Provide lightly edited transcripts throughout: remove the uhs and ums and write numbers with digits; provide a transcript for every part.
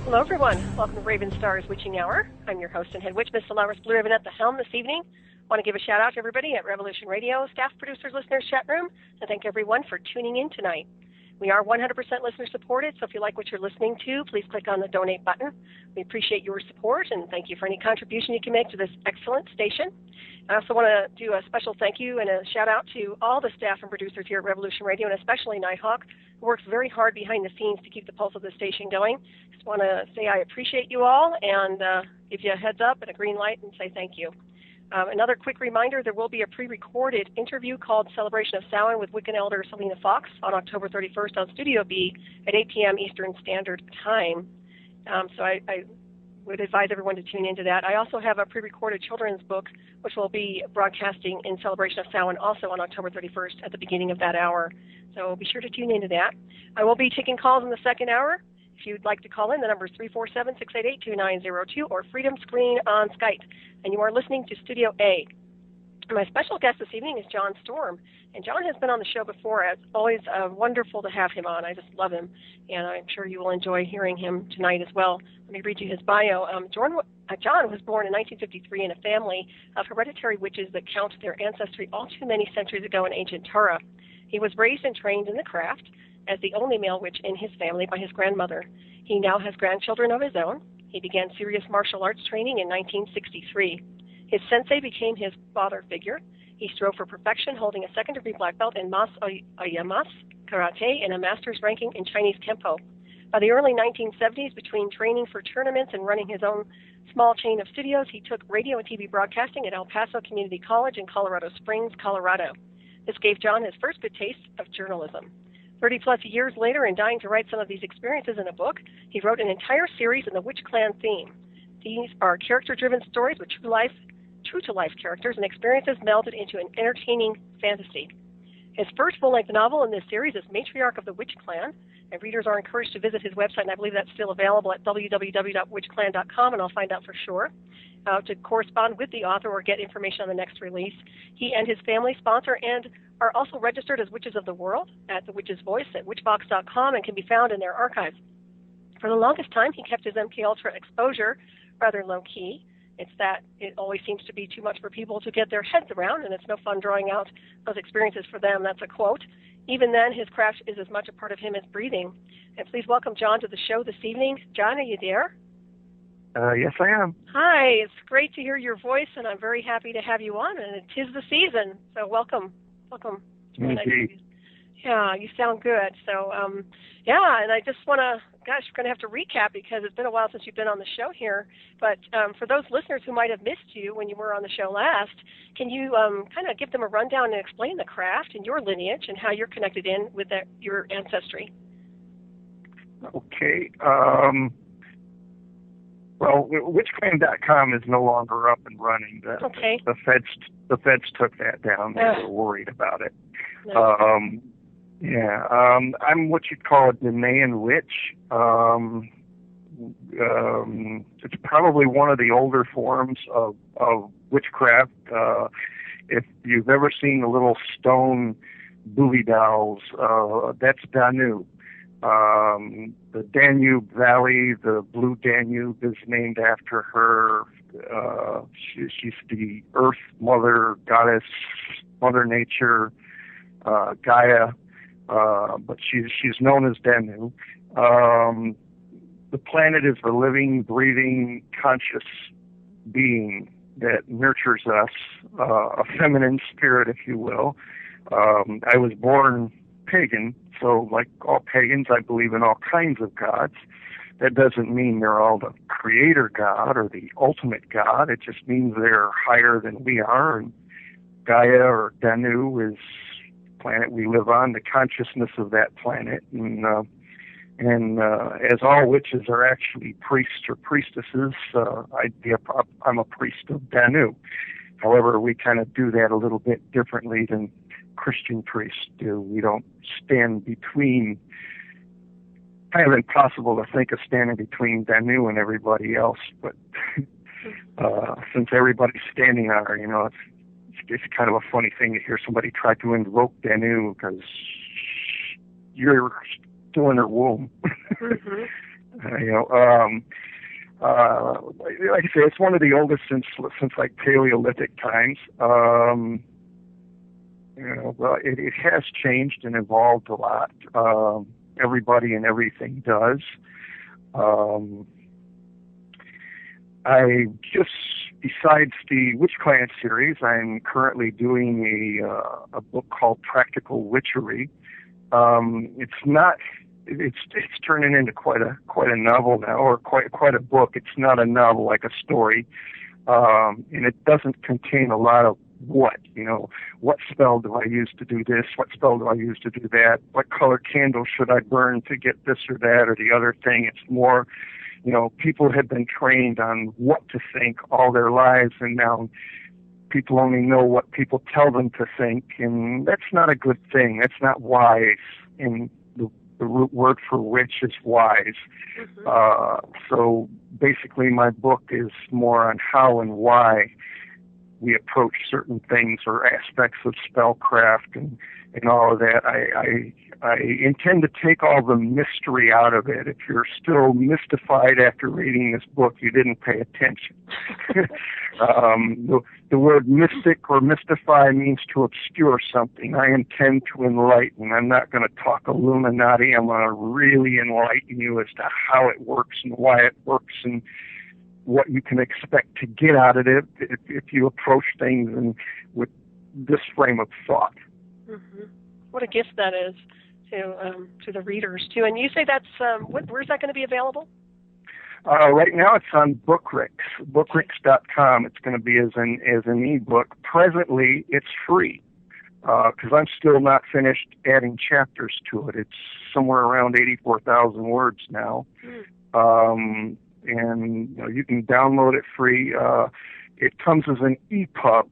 Hello, everyone. Welcome to Ravenstar's Witching Hour. I'm your host and head witch, Miss Solaris BlueRaven at the helm this evening. I want to give a shout out to everybody at Revolution Radio, staff, producers, listeners, chat room, and thank everyone for tuning in tonight. We are 100% listener supported, so if you like what you're listening to, please click on the donate button. We appreciate your support, and thank you for any contribution you can make to this excellent station. I also want to do a special thank you and a shout out to all the staff and producers here at Revolution Radio, and especially Nighthawk, who works very hard behind the scenes to keep the pulse of the station going. Just want to say I appreciate you all and give you a heads up and a green light and say thank you. Another quick reminder, there will be a pre-recorded interview called Celebration of Samhain with Wiccan Elder Selena Fox on October 31st on Studio B at 8 p.m. Eastern Standard Time. So I would advise everyone to tune into that. I also have a pre-recorded children's book, which will be broadcasting in Celebration of Samhain also on October 31st at the beginning of that hour. So be sure to tune into that. I will be taking calls in the second hour. If you'd like to call in, the number is 347-688-2902 or Freedom Screen on Skype. And you are listening to Studio A. My special guest this evening is John Stormm. And John has been on the show before. It's always wonderful to have him on. I just love him. And I'm sure you will enjoy hearing him tonight as well. Let me read you his bio. John was born in 1953 in a family of hereditary witches that count their ancestry all too many centuries ago in ancient Tara. He was raised and trained in the craft as the only male witch in his family by his grandmother. He now has grandchildren of his own. He began serious martial arts training in 1963. His sensei became his father figure. He strove for perfection, holding a second-degree black belt in Mas Oyamas Karate and a master's ranking in Chinese Kenpo. By the early 1970s, between training for tournaments and running his own small chain of studios, he took radio and TV broadcasting at El Paso Community College in Colorado Springs, Colorado. This gave John his first good taste of journalism. 30-plus years later, and dying to write some of these experiences in a book, he wrote an entire series in the Witch Clan theme. These are character-driven stories with true-to-life characters and experiences melded into an entertaining fantasy. His first full-length novel in this series is Matriarch of the Witch Clan, and readers are encouraged to visit his website, and I believe that's still available at www.witchclan.com, and I'll find out for sure, to correspond with the author or get information on the next release. He and his family sponsor and are also registered as Witches of the World at The Witch's Voice at witchbox.com and can be found in their archives. For the longest time, he kept his MK Ultra exposure rather low-key. It's that it always seems to be too much for people to get their heads around, and it's no fun drawing out those experiences for them. That's a quote. Even then, his craft is as much a part of him as breathing. And please welcome John to the show this evening. John, are you there? Yes, I am. Hi, it's great to hear your voice, and I'm very happy to have you on, and it is the season, so welcome. Welcome. Indeed. Yeah, you sound good. So, yeah, and I just want to, we're going to have to recap because it's been a while since you've been on the show here. But for those listeners who might have missed you when you were on the show last, can you kind of give them a rundown and explain the craft and your lineage and how you're connected in with your ancestry? Okay. Well, witchclan.com is no longer up and running. The feds took that down. They were worried about it. No. I'm what you'd call a Danaan witch. It's probably one of the older forms of witchcraft. If you've ever seen the little stone booby dolls, that's Danu. The Danube Valley, the Blue Danube, is named after her. She's the Earth Mother Goddess, Mother Nature, Gaia, but she's known as Danu. The planet is the living, breathing, conscious being that nurtures us, a feminine spirit, if you will. I was born pagan, so like all pagans, I believe in all kinds of gods. That doesn't mean they're all the creator god or the ultimate god. It just means they're higher than we are. And Gaia or Danu is the planet we live on, the consciousness of that planet. And as all witches are actually priests or priestesses, I'm a priest of Danu. However, we kind of do that a little bit differently than Christian priests do. We don't stand between. Kind of impossible to think of standing between Danu and everybody else, but since everybody's standing on her, it's kind of a funny thing to hear somebody try to invoke Danu because you're still in her womb. Mm-hmm. Like I say, it's one of the oldest since like Paleolithic times. It has changed and evolved a lot. Everybody and everything does. I just, besides the Witch Clan series, I'm currently doing a book called Practical Witchery. It's turning into quite a novel now, or quite a book. It's not a novel like a story, and it doesn't contain a lot of what spell do I use to do this? What spell do I use to do that? What color candle should I burn to get this or that or the other thing? It's more, people have been trained on what to think all their lives, and now people only know what people tell them to think, and that's not a good thing. That's not wise. And the root word for witch is wise. Mm-hmm. So basically my book is more on how and why we approach certain things or aspects of spellcraft and all of that. I intend to take all the mystery out of it. If you're still mystified after reading this book, you didn't pay attention. The word mystic or mystify means to obscure something. I intend to enlighten. I'm not going to talk Illuminati. I'm going to really enlighten you as to how it works and why it works and what you can expect to get out of it if you approach things with this frame of thought. Mm-hmm. What a gift that is to the readers too. And you say that's where's that going to be available? Right now it's on Bookrix, bookrix.com. It's going to be as an ebook. Presently, it's free because I'm still not finished adding chapters to it. It's somewhere around 84,000 words now. Mm. And you can download it free. It comes as an EPUB.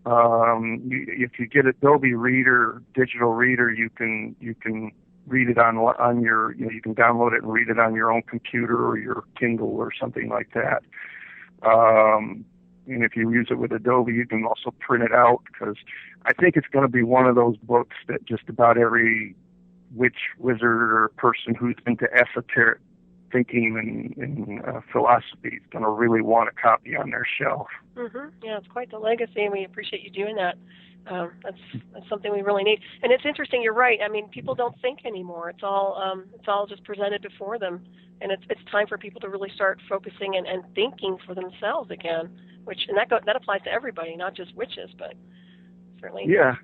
If you get Adobe Reader, digital reader, you can read it on your, you can download it and read it on your own computer or your Kindle or something like that. And if you use it with Adobe, you can also print it out, because I think it's going to be one of those books that just about every witch, wizard, or person who's into esoteric thinking and philosophy is going to really want a copy on their shelf. Mm-hmm. Yeah, it's quite the legacy, and we appreciate you doing that. That's something we really need. And it's interesting. You're right. I mean, people don't think anymore. It's all just presented before them, and it's time for people to really start focusing and thinking for themselves again. That applies to everybody, not just witches, but certainly. Yeah.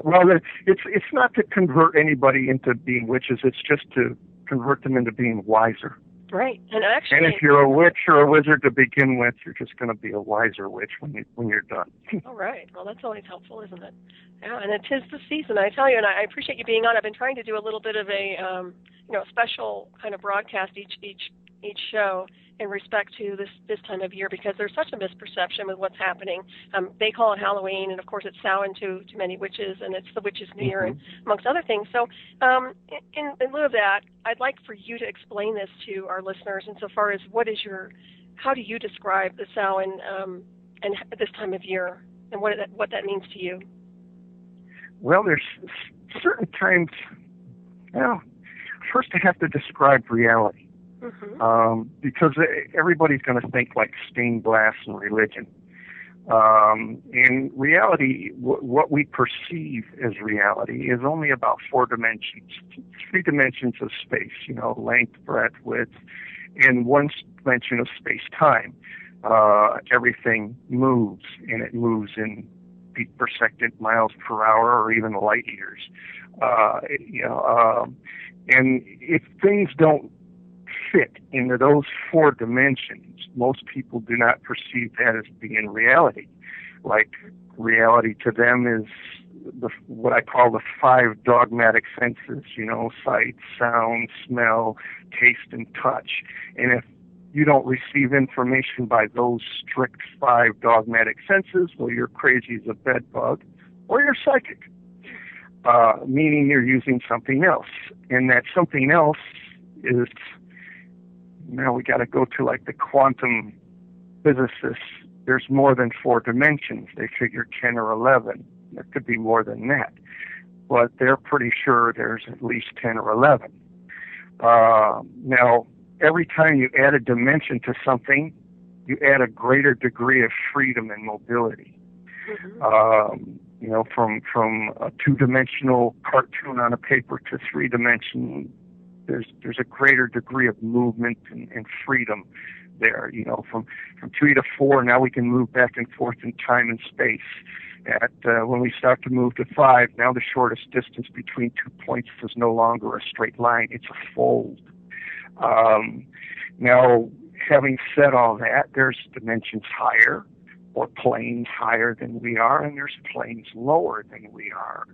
Well, it's not to convert anybody into being witches. It's just to convert them into being wiser. Right, and actually, and if you're a witch or a wizard to begin with, you're just going to be a wiser witch when you're done. All right. Well, that's always helpful, isn't it? Yeah, and it is the season, I tell you, and I appreciate you being on. I've been trying to do a little bit of a special kind of broadcast each show in respect to this time of year, because there's such a misperception with what's happening. They call it Halloween, and of course it's Samhain to many witches, and it's the Witches' New Year, and amongst other things. So in lieu of that, I'd like for you to explain this to our listeners insofar as how do you describe the Samhain and this time of year, and what that means to you? Well, there's certain times, first I have to describe reality. Mm-hmm. Because everybody's going to think like stained glass and religion. In reality, what we perceive as reality is only about 4 dimensions, 3 dimensions of space, length, breadth, width, and 1 dimension of space-time. Everything moves, and it moves in feet per second, miles per hour, or even light years. And if things don't fit into those 4 dimensions, most people do not perceive that as being reality. Like, reality to them is what I call the 5 dogmatic senses, sight, sound, smell, taste, and touch. And if you don't receive information by those strict 5 dogmatic senses, well, you're crazy as a bedbug, or you're psychic, meaning you're using something else. And that something else is, now we got to go to like the quantum physicists. There's more than 4 dimensions. They figure 10 or 11. There could be more than that, but they're pretty sure there's at least 10 or 11. Now, every time you add a dimension to something, you add a greater degree of freedom and mobility. You know, from a two-dimensional cartoon on a paper to three-dimensional, there's a greater degree of movement and freedom there. You know, from 2 to 4, now we can move back and forth in time and space. When we start to move to 5, now the shortest distance between 2 points is no longer a straight line; it's a fold. Now, having said all that, there's dimensions higher, or planes higher than we are, and there's planes lower than we are.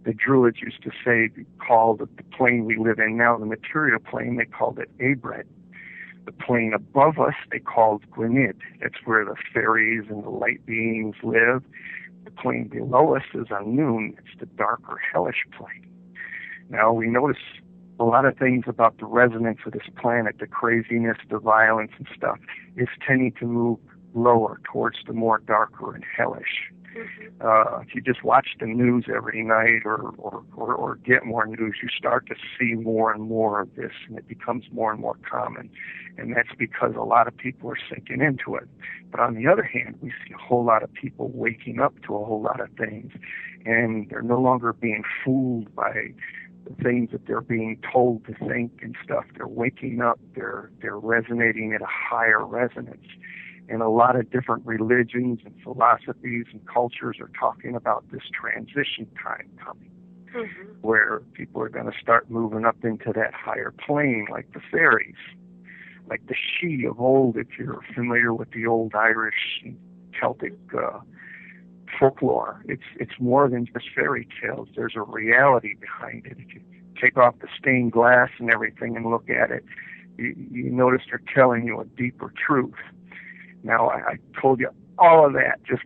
The Druids used to say, called the plane we live in now, the material plane, they called it Abred. The plane above us, they called Gwynedd. That's where the fairies and the light beings live. The plane below us is Annwn. It's the darker, hellish plane. Now, we notice a lot of things about the resonance of this planet, the craziness, the violence and stuff, is tending to move lower towards the more darker and hellish. If you just watch the news every night or get more news, you start to see more and more of this, and it becomes more and more common. And that's because a lot of people are sinking into it. But on the other hand, we see a whole lot of people waking up to a whole lot of things, and they're no longer being fooled by the things that they're being told to think and stuff. They're waking up. They're resonating at a higher resonance. And a lot of different religions and philosophies and cultures are talking about this transition time coming, where people are going to start moving up into that higher plane, like the fairies, like the Sidhe of old, if you're familiar with the old Irish and Celtic folklore. It's more than just fairy tales. There's a reality behind it. If you take off the stained glass and everything and look at it, you notice they're telling you a deeper truth. Now, I told you all of that just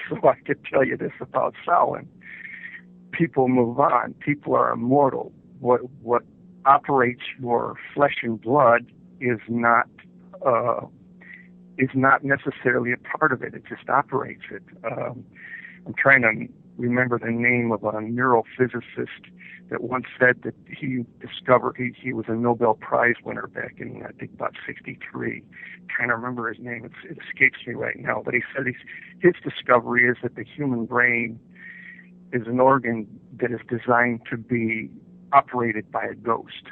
so I could tell you this about Samhain. People move on. People are immortal. What operates your flesh and blood is not necessarily a part of it. It just operates it. I'm trying to remember the name of a neurophysicist that once said that he discovered, he was a Nobel Prize winner back in, I think, about 1963. Trying to remember his name. It escapes me right now. But he said his discovery is that the human brain is an organ that is designed to be operated by a ghost.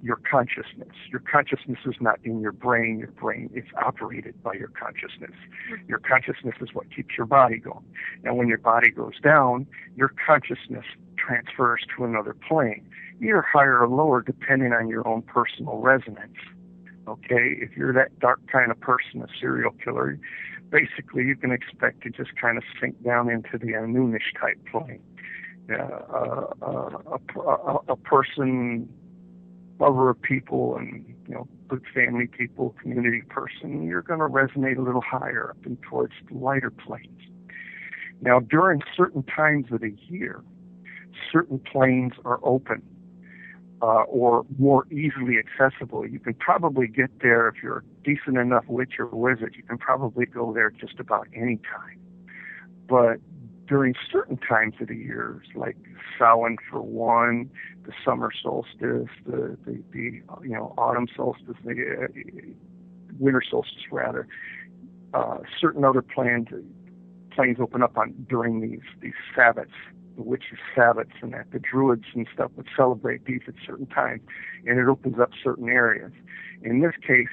Your consciousness. Your consciousness is not in your brain. Your brain is operated by your consciousness. Your consciousness is what keeps your body going. Now, when your body goes down, your consciousness transfers to another plane, either higher or lower, depending on your own personal resonance. Okay? If you're that dark kind of person, a serial killer, basically you can expect to just kind of sink down into the Annunish type plane. A person, lover of people and, good family people, community person, you're going to resonate a little higher up and towards the lighter planes. Now, during certain times of the year, certain planes are open or more easily accessible. You can probably get there if you're a decent enough witch or wizard. You can probably go there just about any time. But during certain times of the years, like Samhain for one, the summer solstice, the autumn solstice, the winter solstice rather, certain other planes open up during these Sabbats, the witches' Sabbats, and that the Druids and stuff would celebrate these at certain times, and it opens up certain areas. In this case,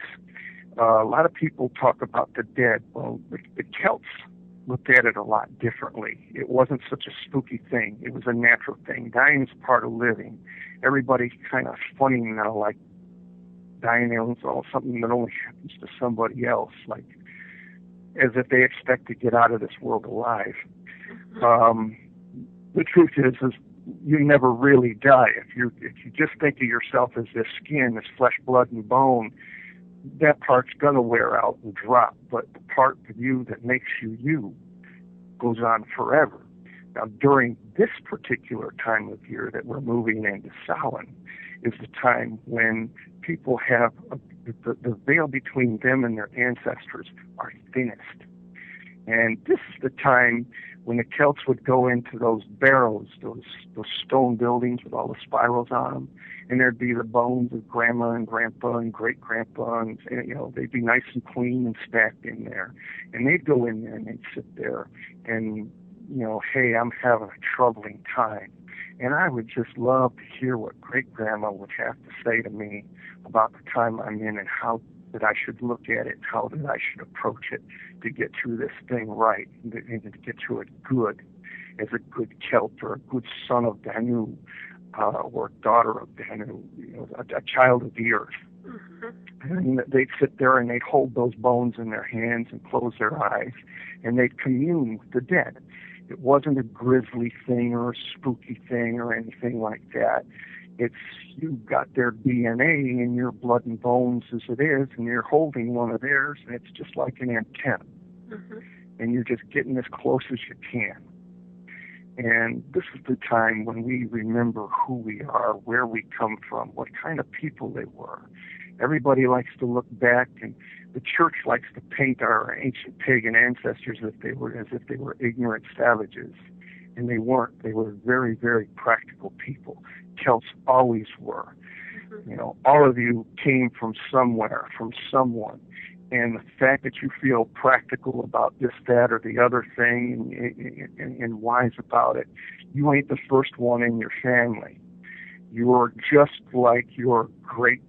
a lot of people talk about the dead. Well, the Celts looked at it a lot differently. It wasn't such a spooky thing. It was a natural thing. Dying is part of living. Everybody's kind of funny now, like dying is all something that only happens to somebody else, like as if they expect to get out of this world alive. The truth is you never really die. If you just think of yourself as this skin, this flesh, blood, and bone, that part's going to wear out and drop, but the part of you that makes you goes on forever. Now, during this particular time of year that we're moving into Samhain is the time when people have the veil between them and their ancestors are thinnest. And this is the time when the Celts would go into those barrows, those stone buildings with all the spirals on them, and there'd be the bones of Grandma and Grandpa and great-grandpa, and they'd be nice and clean and stacked in there. And they'd go in there and they'd sit there and, hey, I'm having a troubling time. And I would just love to hear what great-grandma would have to say to me about the time I'm in and how that I should look at it, how that I should approach it to get through this thing right, and to get through it good, as a good Celt or a good son of Danu, or a daughter of Danu, a child of the earth. Mm-hmm. And they'd sit there and they'd hold those bones in their hands and close their eyes, and they'd commune with the dead. It wasn't a grisly thing or a spooky thing or anything like that. It's you've got their DNA in your blood and bones as it is, and you're holding one of theirs, and it's just like an antenna. Mm-hmm. And you're just getting as close as you can. And this is the time when we remember who we are, where we come from, what kind of people they were. Everybody likes to look back, and the church likes to paint our ancient pagan ancestors as if they were ignorant savages. And they weren't. They were very, very practical people. Celts always were. Mm-hmm. All of you came from somewhere, from someone. And the fact that you feel practical about this, that, or the other thing and wise about it, you ain't the first one in your family. You're just like your great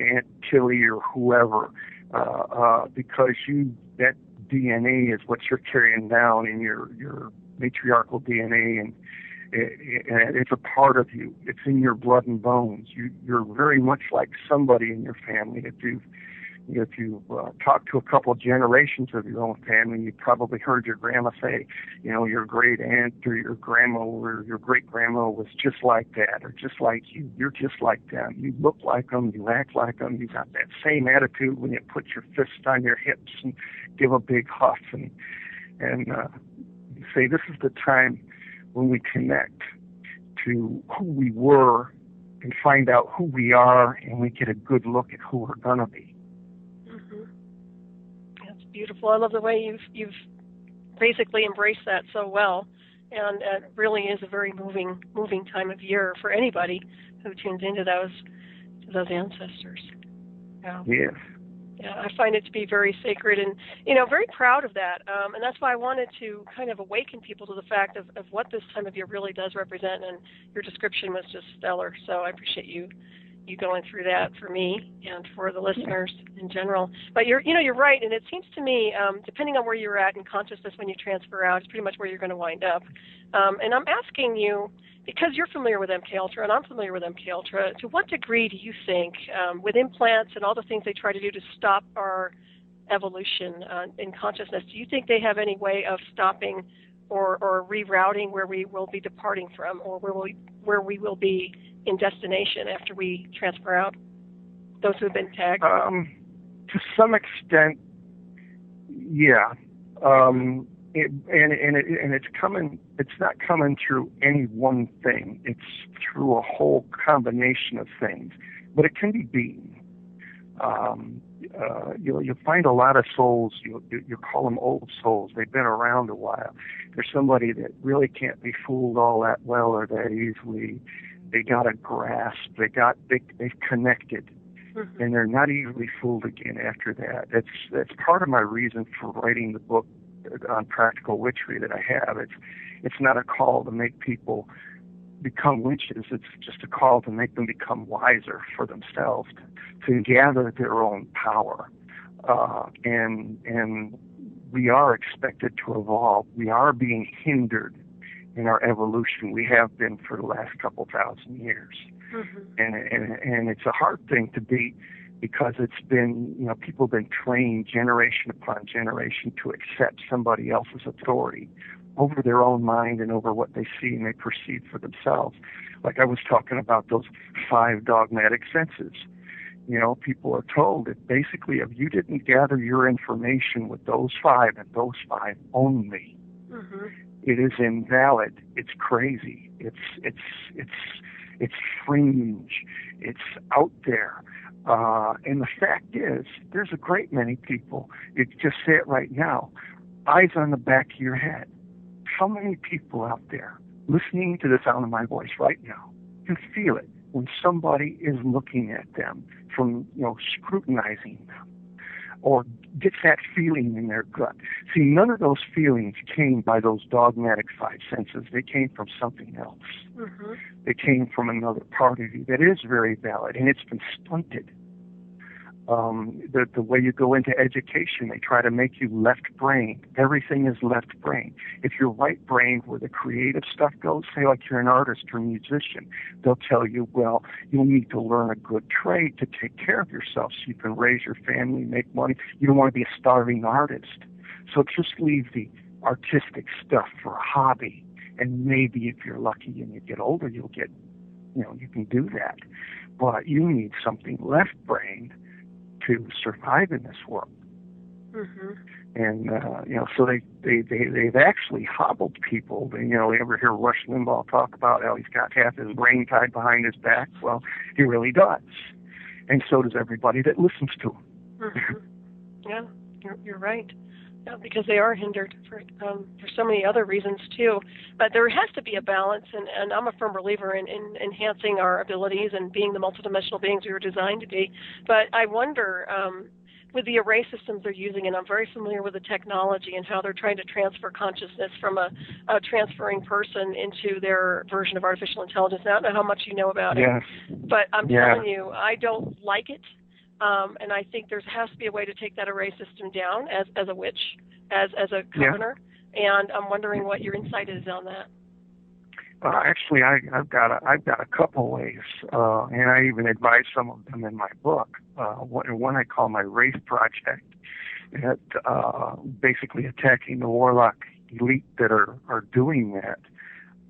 Aunt Tilly or whoever, because that DNA is what you're carrying down in your matriarchal DNA, and it's a part of you. It's in your blood and bones. You're very much like somebody in your family. If you've talked to a couple of generations of your own family, you probably heard your grandma say, your great aunt or your grandma or your great grandma was just like that, or just like you. You're just like them. You look like them. You act like them. You got that same attitude when you put your fist on your hips and give a big huff and you say, this is the time when we connect to who we were and find out who we are, and we get a good look at who we're gonna be. That's beautiful. I love the way you've basically embraced that so well, and it really is a very moving time of year for anybody who tunes into those ancestors. Yes. Yeah, I find it to be very sacred and, very proud of that. And that's why I wanted to kind of awaken people to the fact of what this time of year really does represent. And your description was just stellar. So I appreciate you going through that for me and for the listeners in general. But you're right. And it seems to me, depending on where you're at in consciousness when you transfer out, it's pretty much where you're going to wind up. And I'm asking you, because you're familiar with MK Ultra and I'm familiar with MK Ultra, to what degree do you think, with implants and all the things they try to do to stop our evolution in consciousness, do you think they have any way of stopping or rerouting where we will be departing from, or where we will be in destination after we transfer out? Those who have been tagged. To some extent, yeah. It's coming. It's not coming through any one thing. It's through a whole combination of things. But it can be beaten. You'll find a lot of souls. You call them old souls. They've been around a while. There's somebody that really can't be fooled all that well or that easily. They got a grasp. They've connected. Mm-hmm. And they're not easily fooled again after that. That's part of my reason for writing the book on practical witchery that I have. It's not a call to make people become witches. It's just a call to make them become wiser for themselves, to gather their own power. And we are expected to evolve. We are being hindered in our evolution. We have been for the last couple thousand years. Mm-hmm. And it's a hard thing to beat, because it's been, people have been trained generation upon generation to accept somebody else's authority over their own mind and over what they see and they perceive for themselves. Like I was talking about those 5 dogmatic senses. People are told that basically if you didn't gather your information with those 5 and those 5 only, mm-hmm. it is invalid. It's crazy. It's fringe. It's out there. And the fact is, there's a great many people, you just say it right now, eyes on the back of your head. How many people out there listening to the sound of my voice right now can feel it when somebody is looking at them from, scrutinizing them, or gets that feeling in their gut? See, none of those feelings came by those dogmatic five senses. They came from something else. Mm-hmm. They came from another part of you that is very valid, and it's been stunted. The way you go into education, they try to make you left-brained. Everything is left-brained. If you're right-brained, where the creative stuff goes, say like you're an artist or a musician, they'll tell you, well, you'll need to learn a good trade to take care of yourself so you can raise your family, make money. You don't want to be a starving artist. So just leave the artistic stuff for a hobby. And maybe if you're lucky and you get older, you'll get, you can do that. But you need something left-brained to survive in this world. Mm-hmm. And, so they've actually hobbled people. You ever hear Rush Limbaugh talk about how he's got half his brain tied behind his back? Well, he really does. And so does everybody that listens to him. Mm-hmm. Yeah, you're right. Yeah, because they are hindered for so many other reasons too. But there has to be a balance, and I'm a firm believer in enhancing our abilities and being the multidimensional beings we were designed to be. But I wonder, with the array systems they're using, and I'm very familiar with the technology and how they're trying to transfer consciousness from a transferring person into their version of artificial intelligence. And I don't know how much you know about Yes. it, but I'm telling you, I don't like it. And I think there has to be a way to take that array system down as a witch, as a governor. Yeah. And I'm wondering what your insight is on that. Actually, I've got a couple ways, and I even advise some of them in my book. One I call my Wraith Project, that basically attacking the warlock elite that are doing that.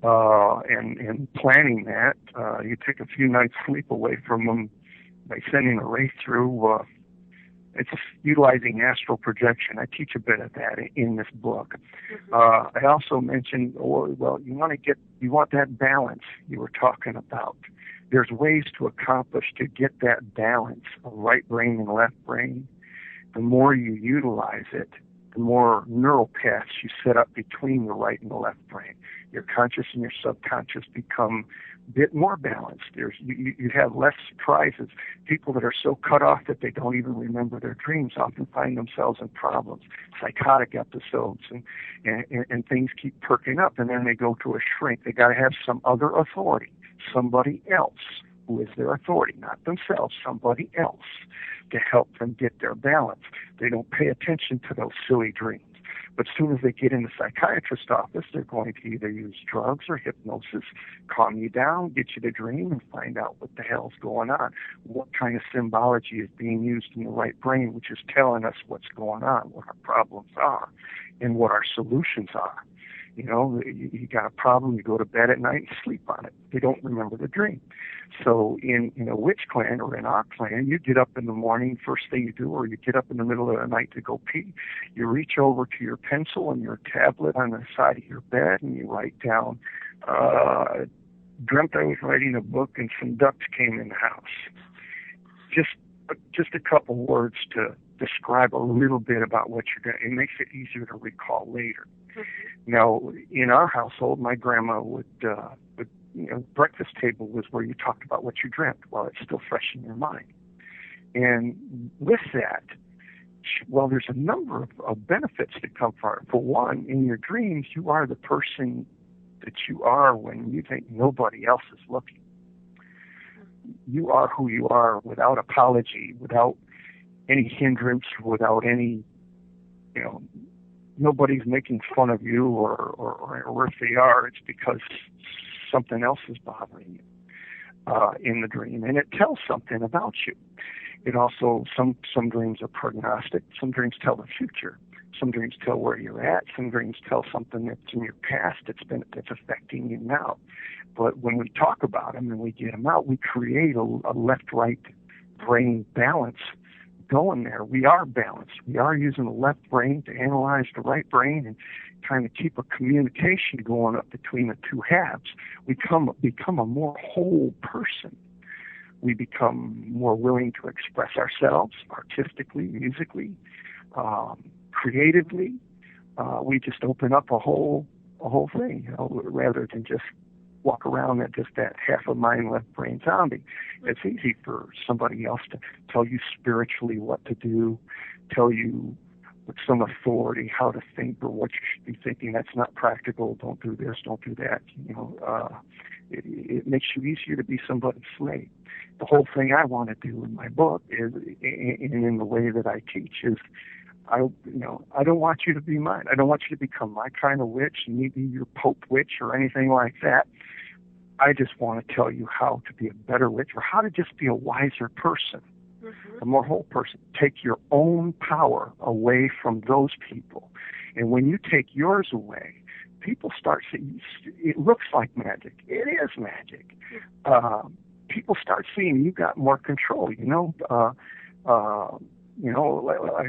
And planning that, you take a few nights sleep away from them by sending a wraith through. It's utilizing astral projection. I teach a bit of that in this book. Mm-hmm. I also mentioned, you want that balance you were talking about. There's ways to accomplish to get that balance of right brain and left brain. The more you utilize it, the more neural paths you set up between the right and the left brain. Your conscious and your subconscious become a bit more balanced. You have less surprises. People that are so cut off that they don't even remember their dreams often find themselves in problems, psychotic episodes, and things keep perking up, and then they go to a shrink. They got to have some other authority, somebody else who is their authority, not themselves, somebody else, to help them get their balance. They don't pay attention to those silly dreams. But as soon as they get in the psychiatrist's office, they're going to either use drugs or hypnosis, calm you down, get you to dream, and find out what the hell's going on. What kind of symbology is being used in the right brain, which is telling us what's going on, what our problems are, and what our solutions are. You got a problem, you go to bed at night and sleep on it. They don't remember the dream. So in a witch clan or in our clan, you get up in the morning, first thing you do, or you get up in the middle of the night to go pee, you reach over to your pencil and your tablet on the side of your bed and you write down, dreamt I was writing a book and some ducks came in the house. Just a couple words to describe a little bit about what you're doing. It makes it easier to recall later. Mm-hmm. Now, in our household, my grandma would breakfast table was where you talked about what you dreamt while it's still fresh in your mind. And with that, there's a number of benefits that come from it. For one, in your dreams, you are the person that you are when you think nobody else is looking. You are who you are without apology, without any hindrance, without any, nobody's making fun of you, or if they are, it's because something else is bothering you in the dream, and it tells something about you. It also, some dreams are prognostic, some dreams tell the future, some dreams tell where you're at, some dreams tell something that's in your past that's affecting you now. But when we talk about them and we get them out, we create a left-right brain balance going there. We are balanced. We are using the left brain to analyze the right brain and trying to keep a communication going up between the two halves. We become a more whole person. We become more willing to express ourselves artistically, musically, creatively. we just open up a whole thing, rather than just walk around at just that half a mind, left brain zombie. It's easy for somebody else to tell you spiritually what to do, tell you with some authority how to think or what you should be thinking. That's not practical. Don't do this. Don't do that. It makes you easier to be somebody's slave. The whole thing I want to do in my book is, and in the way that I teach, is I don't want you to be mine. I don't want you to become my kind of witch, maybe your Pope witch or anything like that. I just want to tell you how to be a better witch, or how to just be a wiser person, a more whole person. Take your own power away from those people. And when you take yours away, people start seeing, it looks like magic. It is magic. People start seeing you got more control, like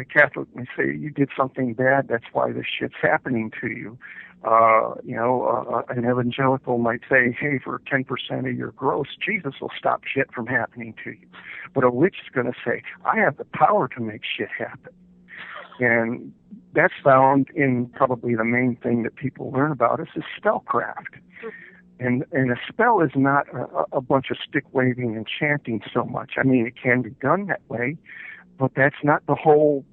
a Catholic may say, you did something bad, that's why this shit's happening to you. An evangelical might say, hey, for 10% of your gross, Jesus will stop shit from happening to you. But a witch is going to say, I have the power to make shit happen. And that's found in probably the main thing that people learn about is spellcraft. And a spell is not a bunch of stick-waving and chanting so much. I mean, it can be done that way, but that's not the whole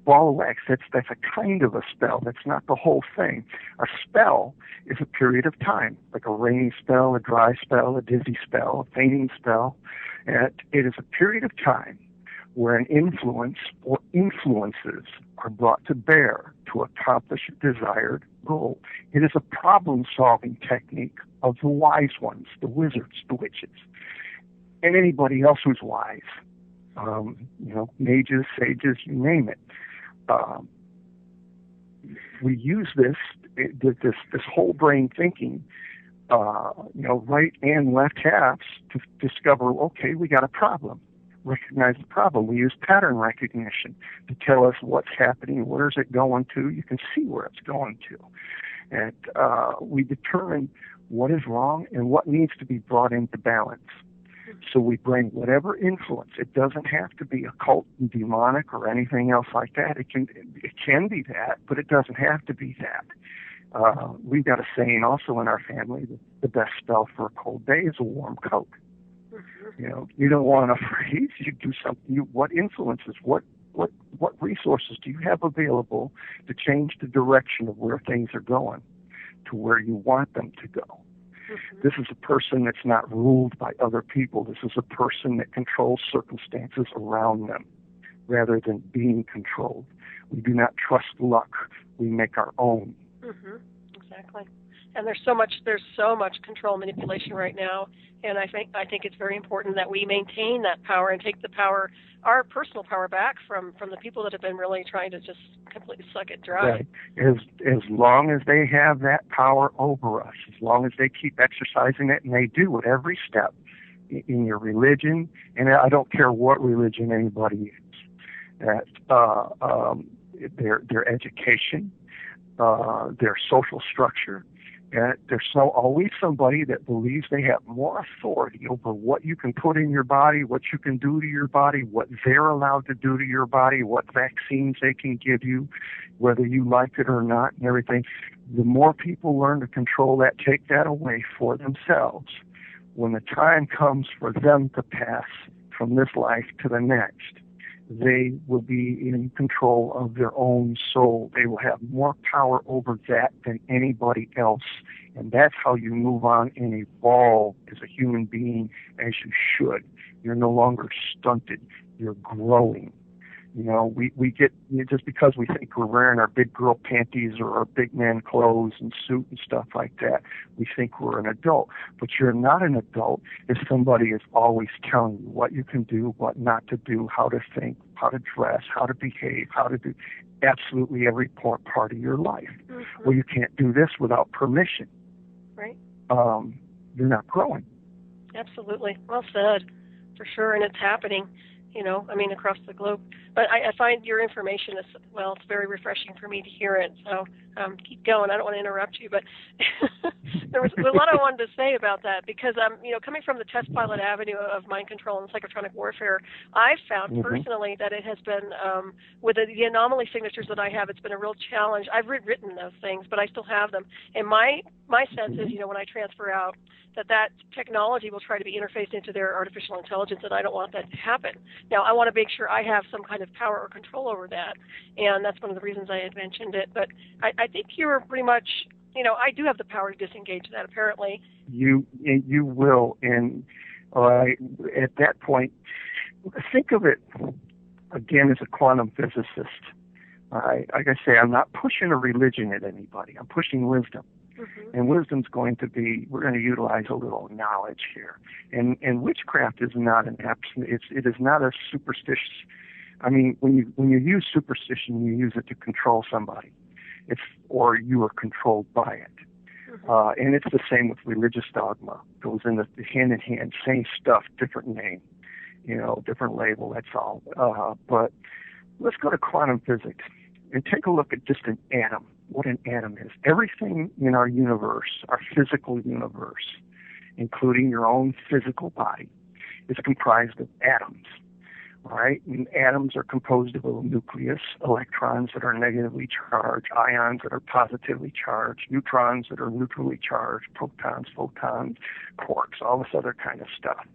ball of wax. That's a kind of a spell. That's not the whole thing. A spell is a period of time, like a rainy spell, a dry spell, a dizzy spell, a fainting spell. And it is a period of time where an influence or influences are brought to bear to accomplish a desired goal. It is a problem-solving technique of the wise ones, the wizards, the witches, and anybody else who's wise. Mages, sages, you name it. We use this whole brain thinking, right and left halves to discover, okay, we got a problem. Recognize the problem. We use pattern recognition to tell us what's happening, where's it going to. You can see where it's going to. And we determine what is wrong and what needs to be brought into balance. So we bring whatever influence. It doesn't have to be occult and demonic or anything else like that. It can be that, but it doesn't have to be that. We've got a saying also in our family that the best spell for a cold day is a warm coat. You don't want to freeze. You do something. What influences? What resources do you have available to change the direction of where things are going to where you want them to go? This is a person that's not ruled by other people. This is a person that controls circumstances around them rather than being controlled. We do not trust luck. We make our own. Exactly. And there's so much control manipulation right now, and I think it's very important that we maintain that power and take the power, our personal power, back from the people that have been really trying to just completely suck it dry. Right. As long as they have that power over us, as long as they keep exercising it, and they do at every step in your religion, and I don't care what religion anybody is, their education, their social structure. There's always somebody that believes they have more authority over what you can put in your body, what you can do to your body, what they're allowed to do to your body, what vaccines they can give you, whether you like it or not, and everything. The more people learn to control that, take that away for themselves, when the time comes for them to pass from this life to the next, they will be in control of their own soul. They will have more power over that than anybody else. And that's how you move on and evolve as a human being, as you should. You're no longer stunted. You're growing. We get, just because we think we're wearing our big girl panties or our big man clothes and suit and stuff like that, we think we're an adult. But you're not an adult if somebody is always telling you what you can do, what not to do, how to think, how to dress, how to behave, how to do absolutely every part of your life. Well, you can't do this without permission. Right. You're not growing. Absolutely. Well said, for sure. And it's happening, across the globe. But I find your information is, well, it's very refreshing for me to hear it. So keep going. I don't want to interrupt you, but there was a lot I wanted to say about that because, coming from the test pilot avenue of mind control and psychotronic warfare, I've found personally that it has been, with the anomaly signatures that I have, it's been a real challenge. I've rewritten those things, but I still have them. And my sense is, when I transfer out, that technology will try to be interfaced into their artificial intelligence, and I don't want that to happen. Now, I want to make sure I have some kind of power or control over that, and that's one of the reasons I had mentioned it. But I think you're pretty much, I do have the power to disengage that, apparently. You will, and at that point, think of it, again, as a quantum physicist. Like I say, I'm not pushing a religion at anybody. I'm pushing wisdom. And wisdom's going to be, we're going to utilize a little knowledge here. And witchcraft is not an it is not a superstitious. I mean, when you use superstition, you use it to control somebody. Or you are controlled by it. And it's the same with religious dogma. It goes in the hand in hand, same stuff, different name, different label, that's all. But let's go to quantum physics and take a look at just an atom. What an atom is. Everything in our universe, our physical universe, including your own physical body, is comprised of atoms. All right? And atoms are composed of a nucleus, electrons that are negatively charged, ions that are positively charged, neutrons that are neutrally charged, protons, photons, quarks, all this other kind of stuff.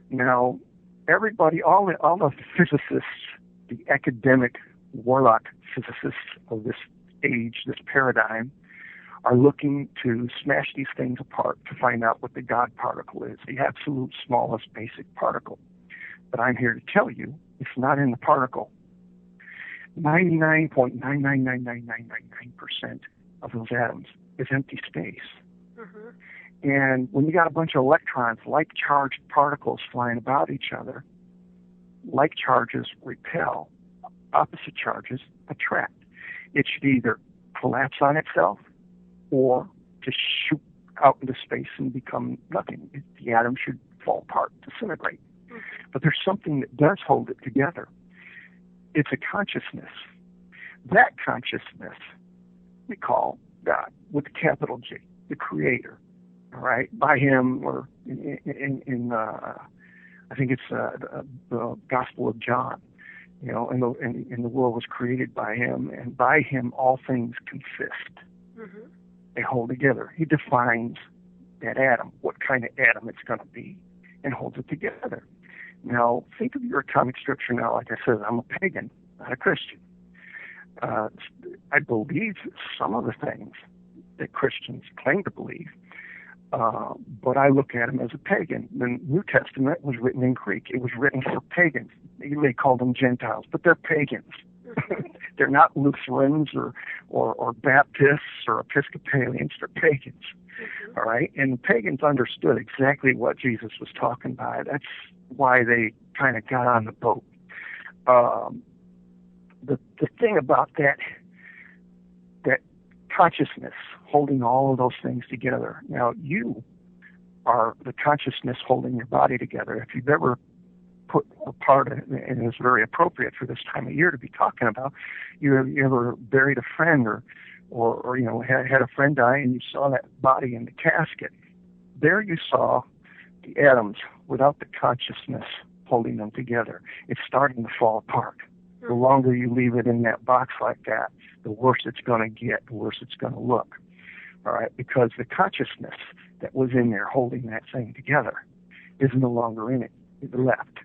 Now, everybody, all the physicists, the academic warlock physicists of this age, this paradigm, are looking to smash these things apart to find out what the God particle is, the absolute smallest basic particle. But I'm here to tell you, it's not in the particle. 99.9999999% of those atoms is empty space. And when you got a bunch of electrons, like-charged particles flying about each other, like charges repel, opposite charges attract. It should either collapse on itself or just shoot out into space and become nothing. The atom should fall apart, disintegrate. But there's something that does hold it together. It's a consciousness. That consciousness we call God, with a capital G, the Creator. All right, by Him, or in I think it's the Gospel of John. And the world was created by Him, and by Him all things consist. They hold together. He defines that atom, what kind of atom it's going to be, and holds it together. Now, think of your atomic structure now. Like I said, I'm a pagan, not a Christian. I believe some of the things that Christians claim to believe, but I look at them as a pagan. The New Testament was written in Greek. It was written for pagans. You may call them Gentiles, but they're pagans. They're not Lutherans or Baptists or Episcopalians. They're pagans. All right? And the pagans understood exactly what Jesus was talking about. That's why they kind of got on the boat. The thing about that consciousness holding all of those things together. Now, you are the consciousness holding your body together. If you've ever put a part of it, and it's very appropriate for this time of year to be talking about, you ever buried a friend or had a friend die and you saw that body in the casket. There you saw the atoms without the consciousness holding them together. It's starting to fall apart. The longer you leave it in that box like that, the worse it's going to get, the worse it's going to look. All right, because the consciousness that was in there holding that thing together is no longer in it. It left.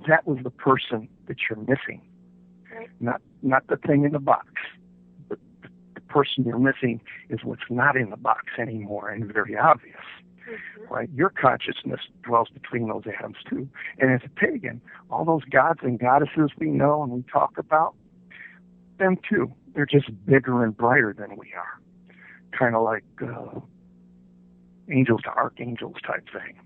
That was the person that you're missing, right? Not the thing in the box. The person you're missing is what's not in the box anymore, and very obvious. Right? Your consciousness dwells between those atoms too. And as a pagan, all those gods and goddesses we know and we talk about, them too, they're just bigger and brighter than we are. Kind of like angels to archangels type thing.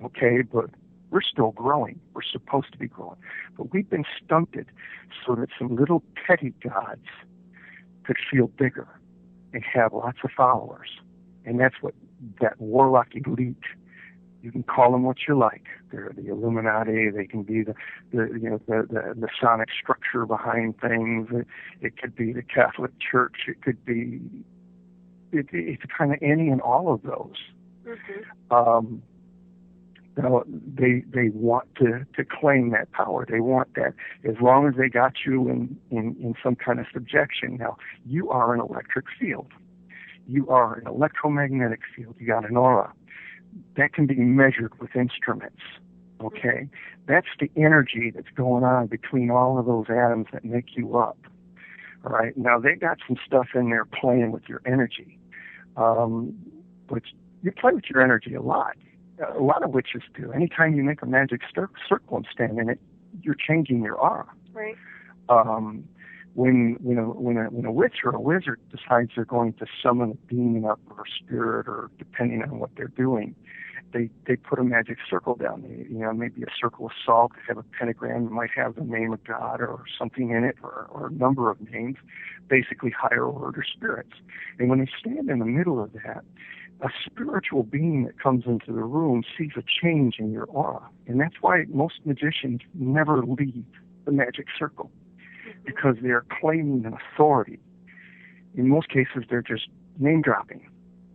Okay, but we're still growing. We're supposed to be growing. But we've been stunted so that some little petty gods could feel bigger and have lots of followers. And that's what that warlock elite You can call them what you like. They're the Illuminati. They can be the Masonic structure behind things. It could be the Catholic Church. It could be. It's kind of any and all of those. Mm-hmm. They want to claim that power. They want that as long as they got you in some kind of subjection. Now, you are an electric field. You are an electromagnetic field. You got an aura. That can be measured with instruments, okay? That's the energy that's going on between all of those atoms that make you up, all right? Now, they got some stuff in there playing with your energy, but you play with your energy a lot of witches do. Anytime you make a magic circle and stand in it, you're changing your aura. Right. When a witch or a wizard decides they're going to summon a demon up or a spirit, or depending on what they're doing, they put a magic circle down. Maybe a circle of salt, have a pentagram that might have the name of God or something in it, or a number of names, basically higher order spirits. And when they stand in the middle of that, a spiritual being that comes into the room sees a change in your aura. And that's why most magicians never leave the magic circle, because they're claiming an authority. In most cases, they're just name dropping.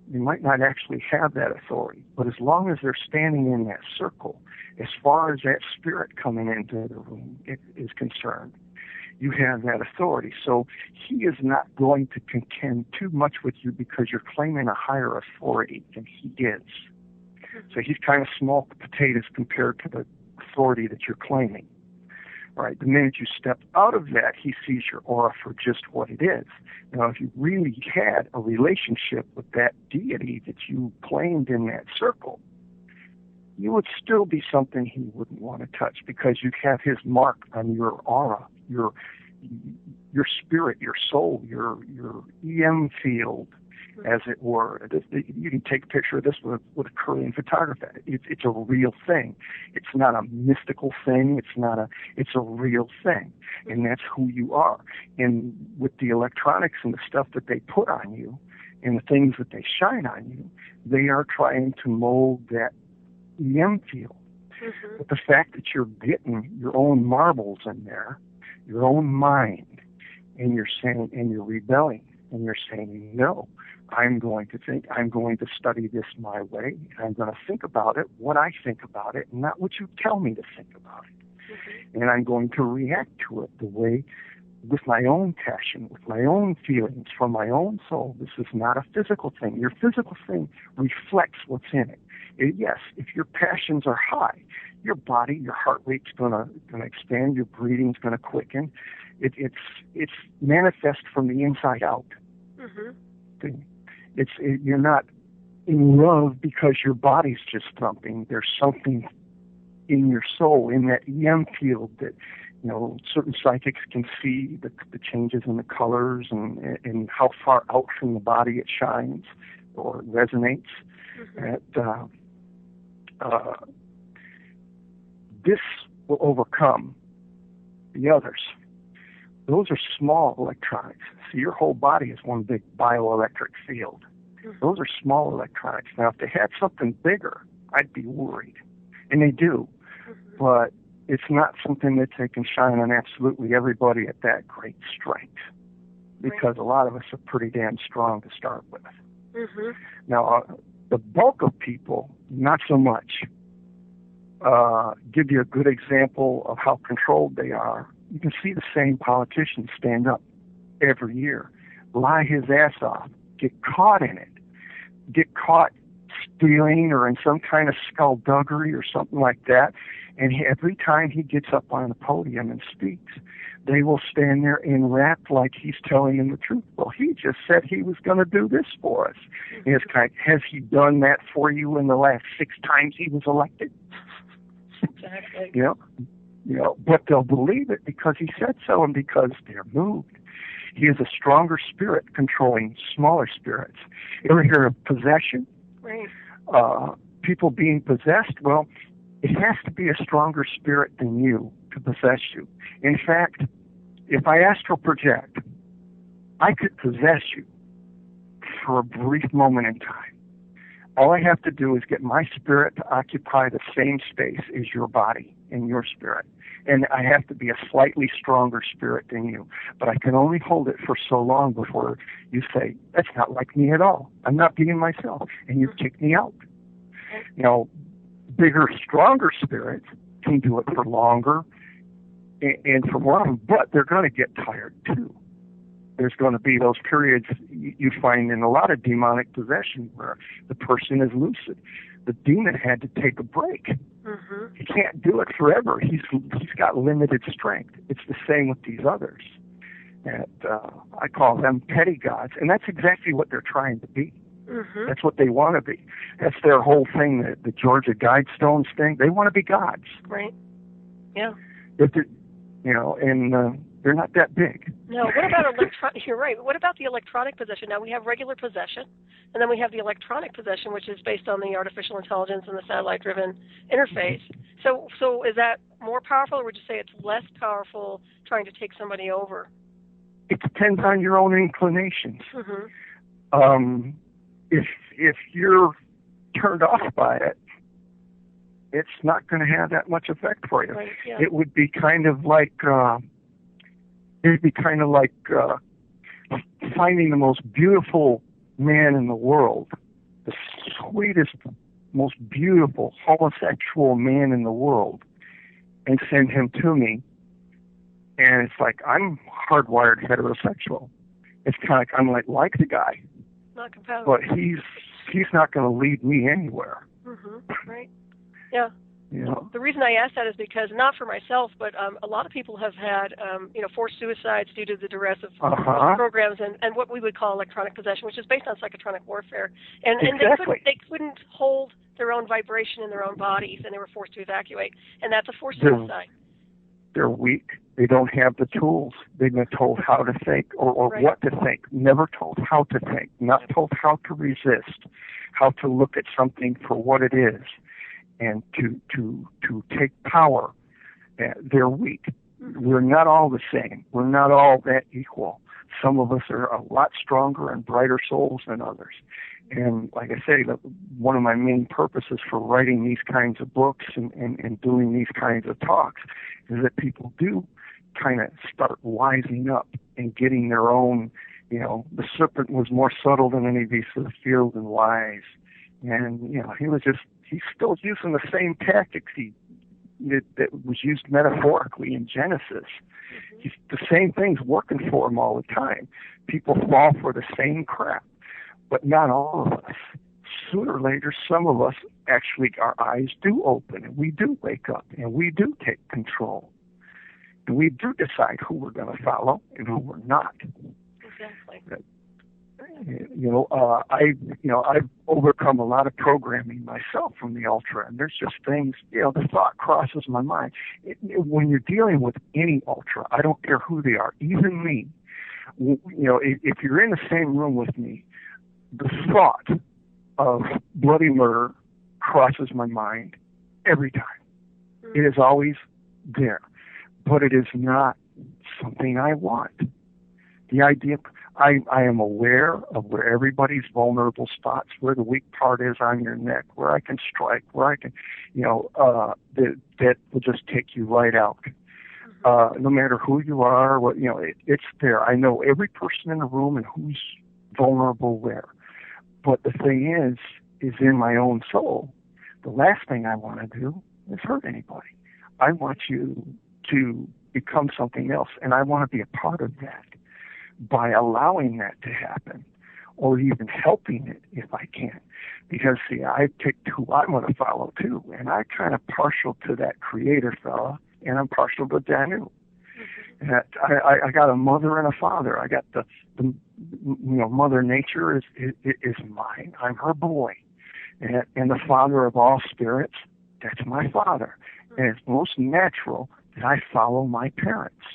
They might not actually have that authority, but as long as they're standing in that circle, as far as that spirit coming into the room is concerned, you have that authority. So he is not going to contend too much with you because you're claiming a higher authority than he is. So he's kind of small potatoes compared to the authority that you're claiming. All right, the minute you step out of that, he sees your aura for just what it is. Now, if you really had a relationship with that deity that you claimed in that circle, you would still be something he wouldn't want to touch, because you have his mark on your aura, your spirit, your soul, your EM field, as it were. You can take a picture of this with a Korean photographer. It's a real thing. It's not a mystical thing. It's a real thing, and that's who you are. And with the electronics and the stuff that they put on you, and the things that they shine on you, they are trying to mold that EM field. Mm-hmm. But the fact that you're getting your own marbles in there, your own mind, and you're saying, and you're rebelling, and you're saying, no, I'm going to study this my way, and I'm going to think about it, what I think about it, and not what you tell me to think about it. Mm-hmm. And I'm going to react to it the way, with my own passion, with my own feelings, from my own soul. This is not a physical thing. Your physical thing reflects what's in it. Yes, if your passions are high, your body, your heart rate's going to expand, your breathing's going to quicken. It's manifest from the inside out. Mm-hmm. You're not in love because your body's just thumping. There's something in your soul, in that EM field, that certain psychics can see the changes in the colors and how far out from the body it shines or resonates. Mm-hmm. This will overcome the others. Those are small electronics. So your whole body is one big bioelectric field. Mm-hmm. Those are small electronics. Now, if they had something bigger, I'd be worried. And they do. Mm-hmm. But it's not something that they can shine on absolutely everybody at that great strength, because a lot of us are pretty damn strong to start with. Mm-hmm. Now, the bulk of people, not so much. Give you a good example of how controlled they are. You can see the same politician stand up every year, lie his ass off, get caught in it, get caught stealing or in some kind of skullduggery or something like that. And every time he gets up on the podium and speaks, they will stand there and rap like he's telling them the truth. Well, he just said he was going to do this for us. And it's kind of, has he done that for you in the last 6 times he was elected? Exactly. But they'll believe it because he said so and because they're moved. He is a stronger spirit controlling smaller spirits. You ever hear of possession? Right. People being possessed? Well, it has to be a stronger spirit than you to possess you. In fact, if I astral project, I could possess you for a brief moment in time. All I have to do is get my spirit to occupy the same space as your body and your spirit. And I have to be a slightly stronger spirit than you. But I can only hold it for so long before you say, that's not like me at all. I'm not being myself. And you kick me out. Bigger, stronger spirits can do it for longer and for long, but they're going to get tired too. There's going to be those periods you find in a lot of demonic possession where the person is lucid. The demon had to take a break. Mm-hmm. He can't do it forever. He's got limited strength. It's the same with these others. And I call them petty gods, and that's exactly what they're trying to be. Mm-hmm. That's what they want to be. That's their whole thing, the Georgia Guidestones thing. They want to be gods. Right. Yeah. They're not that big. No, what about you're right. What about the electronic possession? Now, we have regular possession, and then we have the electronic possession, which is based on the artificial intelligence and the satellite-driven interface. So is that more powerful, or would you say it's less powerful trying to take somebody over? It depends on your own inclinations. Mm-hmm. If you're turned off by it, it's not going to have that much effect for you. Right, yeah. It would be kind of like finding the most beautiful man in the world, the sweetest, most beautiful homosexual man in the world, and send him to me. And it's like, I'm hardwired heterosexual. It's kind of like, I'm like the guy. Not compatible. But he's not going to lead me anywhere. Mm-hmm. Right. Yeah. The reason I ask that is because, not for myself, but a lot of people have had, forced suicides due to the duress of programs and what we would call electronic possession, which is based on psychotronic warfare. And they couldn't hold their own vibration in their own bodies, and they were forced to evacuate. And that's a forced suicide. They're weak. They don't have the tools. They've been told how to think or right. what to think, never told how to think, not told how to resist, how to look at something for what it is, and to take power. They're weak. Mm-hmm. We're not all the same. We're not all that equal. Some of us are a lot stronger and brighter souls than others. And like I say, one of my main purposes for writing these kinds of books and doing these kinds of talks is that people do kind of start wising up and getting their own, the serpent was more subtle than any beast of the field and wise. And, he's still using the same tactics that was used metaphorically in Genesis. Mm-hmm. The same thing's working for him all the time. People fall for the same crap. But not all of us. Sooner or later, some of us actually, our eyes do open, and we do wake up, and we do take control. And we do decide who we're going to follow and who we're not. Exactly. I've overcome a lot of programming myself from the ultra, and there's just things, the thought crosses my mind. When you're dealing with any ultra, I don't care who they are, even me, if you're in the same room with me, the thought of bloody murder crosses my mind every time. Mm-hmm. It is always there, but it is not something I want. The idea, I am aware of where everybody's vulnerable spots, where the weak part is on your neck, where I can strike, where I can, that will just take you right out. Mm-hmm. No matter who you are, it's there. I know every person in the room and who's vulnerable where. But the thing is in my own soul, the last thing I want to do is hurt anybody. I want you to become something else, and I want to be a part of that by allowing that to happen or even helping it if I can. Because, see, I picked who I want to follow, too, and I'm kind of partial to that creator fella, and I'm partial to Danu. I got a mother and a father. I got the Mother Nature is mine. I'm her boy, and the father of all spirits. That's my father, and it's most natural that I follow my parents,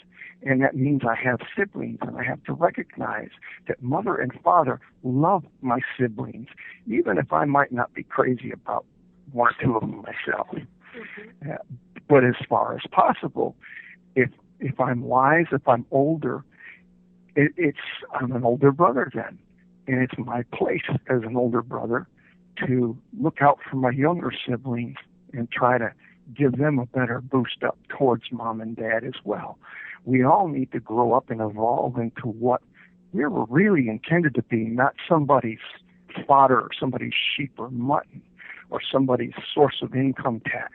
and that means I have siblings, and I have to recognize that mother and father love my siblings, even if I might not be crazy about one or two of them myself. Mm-hmm. But as far as possible, if I'm wise, if I'm older, I'm an older brother then. And it's my place as an older brother to look out for my younger siblings and try to give them a better boost up towards mom and dad as well. We all need to grow up and evolve into what we were really intended to be, not somebody's fodder or somebody's sheep or mutton or somebody's source of income tax.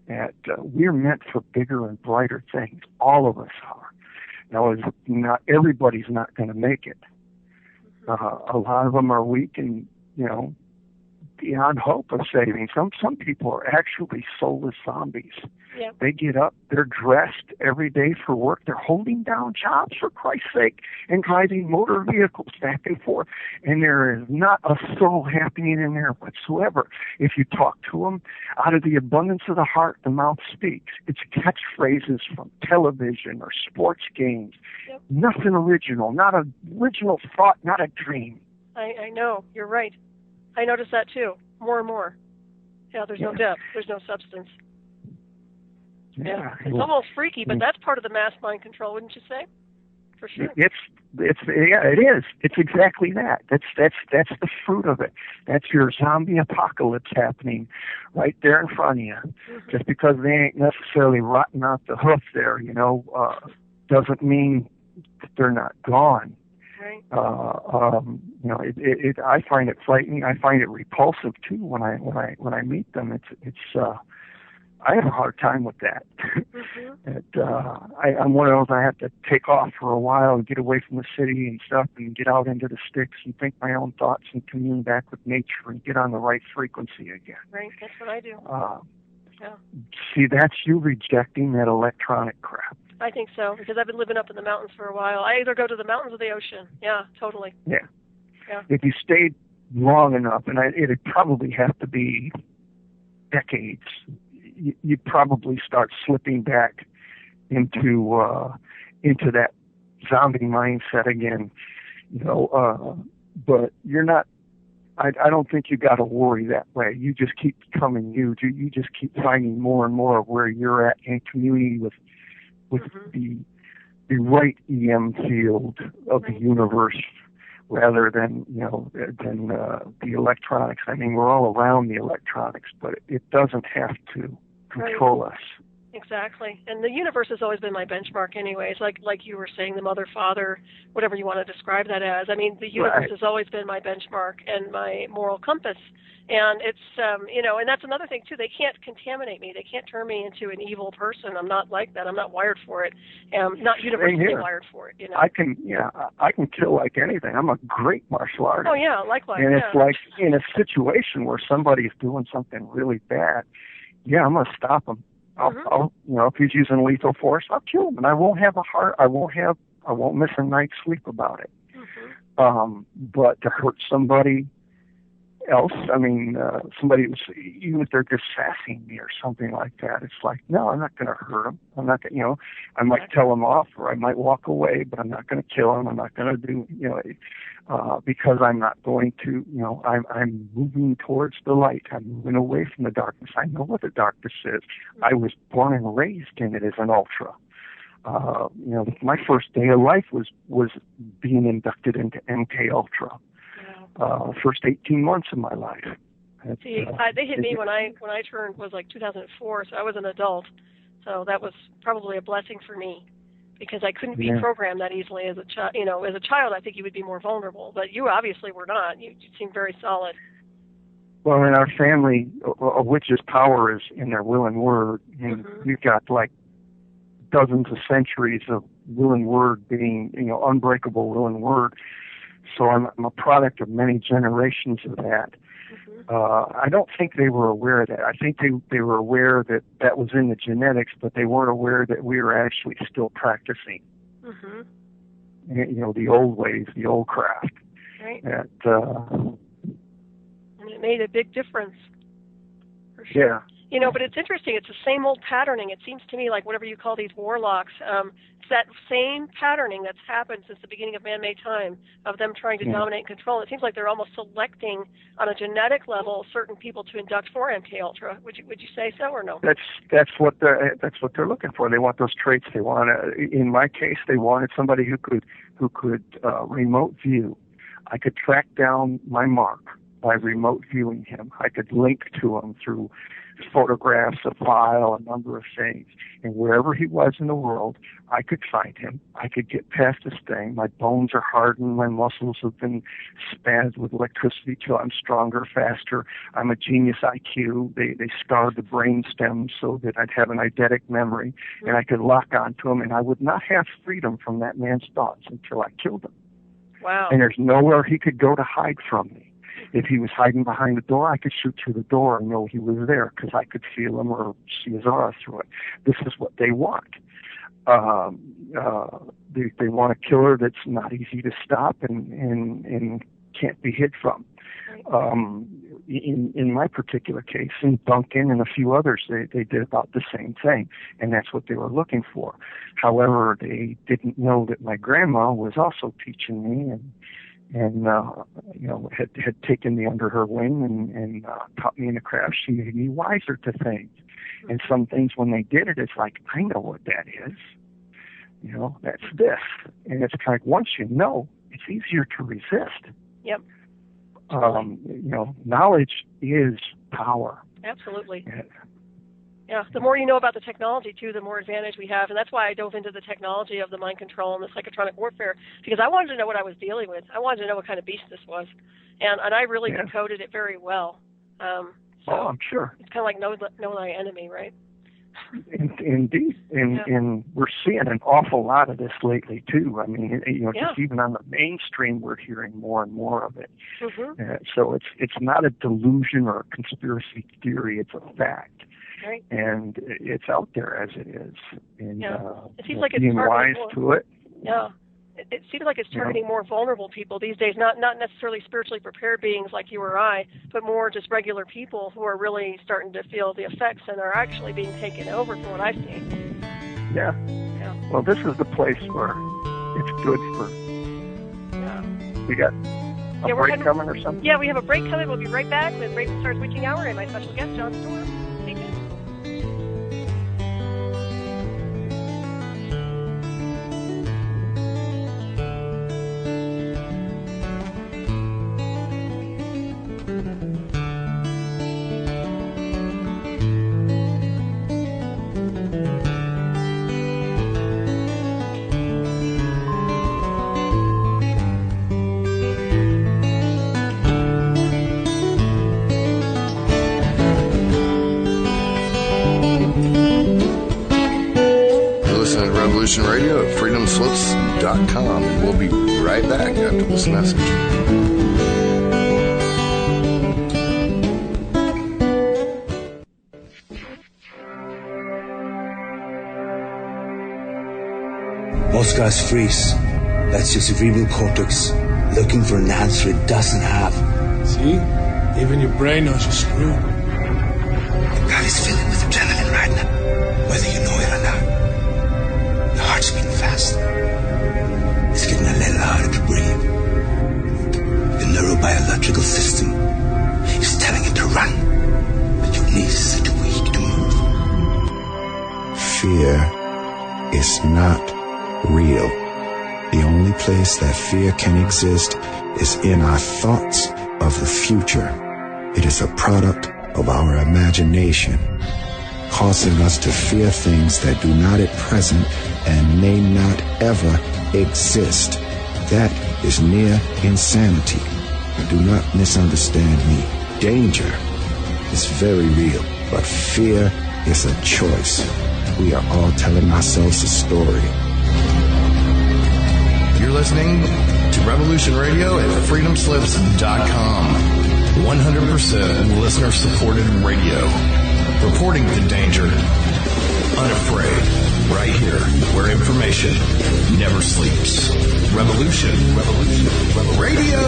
And we're meant for bigger and brighter things. All of us are. Now, not everybody's not going to make it. A lot of them are weak and, beyond hope of saving. Some people are actually soulless zombies. Yep. They get up, they're dressed every day for work, they're holding down jobs, for Christ's sake, and driving motor vehicles back and forth. And there is not a soul happening in there whatsoever. If you talk to them, out of the abundance of the heart, the mouth speaks. It's catchphrases from television or sports games. Yep. Nothing original, not an original thought, not a dream. I know, you're right. I notice that too, more and more. Yeah, there's no depth, there's no substance. Yeah, it's almost freaky, but that's part of the mass mind control, wouldn't you say? For sure. It is. It's exactly that. That's the fruit of it. That's your zombie apocalypse happening right there in front of you. Mm-hmm. Just because they ain't necessarily rotting out the hoof there, doesn't mean that they're not gone. Right. I find it frightening. I find it repulsive too when I meet them. I have a hard time with that. Mm-hmm. I'm one of those, I have to take off for a while and get away from the city and stuff and get out into the sticks and think my own thoughts and commune back with nature and get on the right frequency again. Right, that's what I do. Yeah. See, that's you rejecting that electronic crap. I think so, because I've been living up in the mountains for a while. I either go to the mountains or the ocean. Yeah, totally. Yeah. If you stayed long enough, and it'd probably have to be decades, you'd probably start slipping back into that zombie mindset again. But you're not. I don't think you got to worry that way. You just keep becoming you. You just keep finding more and more of where you're at in community with mm-hmm. the right EM field of the universe, rather than the electronics. I mean, we're all around the electronics, but it doesn't have to control us. Exactly. And the universe has always been my benchmark anyways, like you were saying, the mother, father, whatever you want to describe that as. I mean, the universe has always been my benchmark and my moral compass. And it's, and that's another thing too. They can't contaminate me. They can't turn me into an evil person. I'm not like that. I'm not wired for it. Not universally wired for it. I can kill like anything. I'm a great martial artist. Oh yeah, likewise. And it's like in a situation where somebody's doing something really bad. Yeah, I'm gonna stop them. I'll if he's using lethal force, I'll kill him, and I won't have a heart. I won't miss a night's sleep about it. Mm-hmm. But to hurt somebody else, I mean, somebody was, even if they're just sassing me or something like that, it's like, no, I'm not going to hurt them. I'm not going to, I might tell them off, or I might walk away, but I'm not going to kill them. I'm not going to do, because I'm not going to, I'm moving towards the light. I'm moving away from the darkness. I know what the darkness is. I was born and raised in it as an ultra. My first day of life was being inducted into MK Ultra. First 18 months of my life. See, they hit me when I turned, was like 2004, so I was an adult. So that was probably a blessing for me, because I couldn't be programmed that easily as a child. As a child, I think you would be more vulnerable, but you obviously were not. You seemed very solid. Well, in our family, a witch's power is in their will and word, and we've got like dozens of centuries of will and word being, unbreakable will and word. So I'm a product of many generations of that. Mm-hmm. I don't think they were aware of that. I think they were aware that was in the genetics, but they weren't aware that we were actually still practicing. Mm-hmm. The old ways, the old craft. Right. And it made a big difference. For sure. Yeah. But it's interesting. It's the same old patterning. It seems to me like whatever you call these warlocks, it's that same patterning that's happened since the beginning of man-made time, of them trying to dominate and control. It seems like they're almost selecting on a genetic level certain people to induct for MK Ultra. Would you say so or no? That's what they're looking for. They want those traits. They want in my case, they wanted somebody who could remote view. I could track down my mark. by remote viewing him. I could link to him through photographs, a file, a number of things. And wherever he was in the world, I could find him. I could get past this thing. My bones are hardened. My muscles have been spazzed with electricity till I'm stronger, faster. I'm a genius IQ. They scarred the brain stem so that I'd have an eidetic memory, and I could lock onto him, and I would not have freedom from that man's thoughts until I killed him. Wow. And there's nowhere he could go to hide from me. If he was hiding behind the door, I could shoot through the door and know he was there because I could feel him or see his aura through it. This is what they want. They want a killer that's not easy to stop and can't be hid from. In my particular case, in Duncan and a few others, they did about the same thing, and that's what they were looking for. However, they didn't know that my grandma was also teaching me and had taken me under her wing and taught me in the craft. She made me wiser to things. And some things, when they did it, it's like, I know what that is. That's this. And it's kind of like, once you know, it's easier to resist. Yep. Knowledge is power. Absolutely. Yeah, the more you know about the technology, too, the more advantage we have. And that's why I dove into the technology of the mind control and the psychotronic warfare, because I wanted to know what I was dealing with. I wanted to know what kind of beast this was. And I really decoded it very well. So I'm sure. It's kind of like know thy enemy, right? Indeed. And we're seeing an awful lot of this lately, too. I mean, just even on the mainstream, we're hearing more and more of it. Mm-hmm. So it's not a delusion or a conspiracy theory. It's a fact. Right. And it's out there as it is. And it seems like it's being wise to it. Yeah. It seems like it's targeting more vulnerable people these days, not necessarily spiritually prepared beings like you or I, but more just regular people who are really starting to feel the effects and are actually being taken over from what I've seen. Yeah. Well, this is the place where it's good for... We got a break coming or something? Yeah, we have a break coming. We'll be right back with Ravenstar's Witching Hour and my special guest, John Stormm. Stay tuned. Radio at freedomslips.com, and we'll be right back after this message. Most guys freeze. That's your cerebral cortex looking for an answer it doesn't have. See? Even your brain knows you're screwed. The body's filling with adrenaline right now, whether you know it or not. Your heart's beating fast. It's getting a little harder to breathe. The neurobiological system is telling it to run, but your knees are too weak to move. Fear is not real. The only place that fear can exist is in our thoughts of the future. It is a product of our imagination, causing us to fear things that do not at present and may not ever exist. That is near insanity. Do not misunderstand me. Danger is very real, but fear is a choice. We are all telling ourselves a story. You're listening to Revolution Radio at freedomslips.com. 100% listener-supported radio. Reporting the danger. Unafraid. Right here, where information never sleeps. Revolution Radio.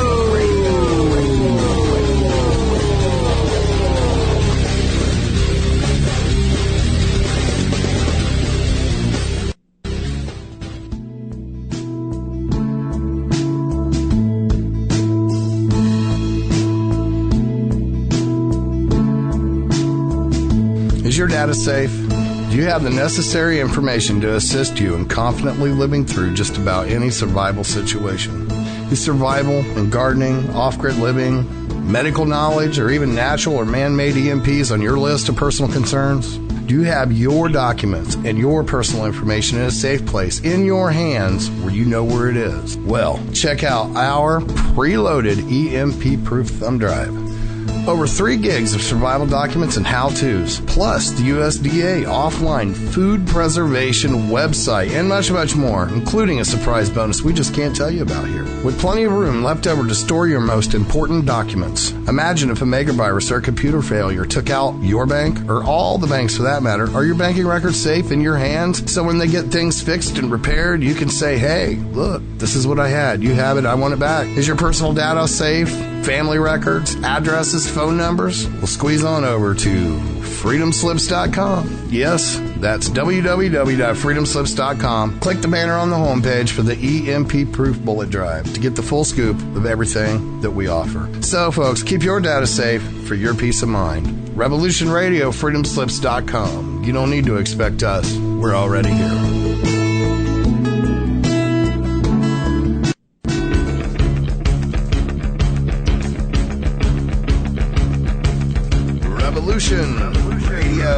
Is your data safe? Do you have the necessary information to assist you in confidently living through just about any survival situation? Is survival and gardening, off-grid living, medical knowledge, or even natural or man-made EMPs on your list of personal concerns? Do you have your documents and your personal information in a safe place in your hands where you know where it is? Well, check out our preloaded EMP-proof thumb drive. Over 3 gigs of survival documents and how-tos, plus the USDA offline food preservation website, and much, much more, including a surprise bonus we just can't tell you about here. With plenty of room left over to store your most important documents. Imagine if a megavirus or a computer failure took out your bank, or all the banks for that matter. Are your banking records safe in your hands? So when they get things fixed and repaired, you can say, hey, look, this is what I had. You have it. I want it back. Is your personal data safe? Family records, addresses, phone numbers? Well, squeeze on over to freedomslips.com. Yes, that's www.freedomslips.com. Click the banner on the homepage for the EMP-proof bullet drive to get the full scoop of everything that we offer. So, folks, keep your data safe for your peace of mind. Revolution Radio, freedomslips.com. You don't need to expect us. We're already here. Revolution Radio.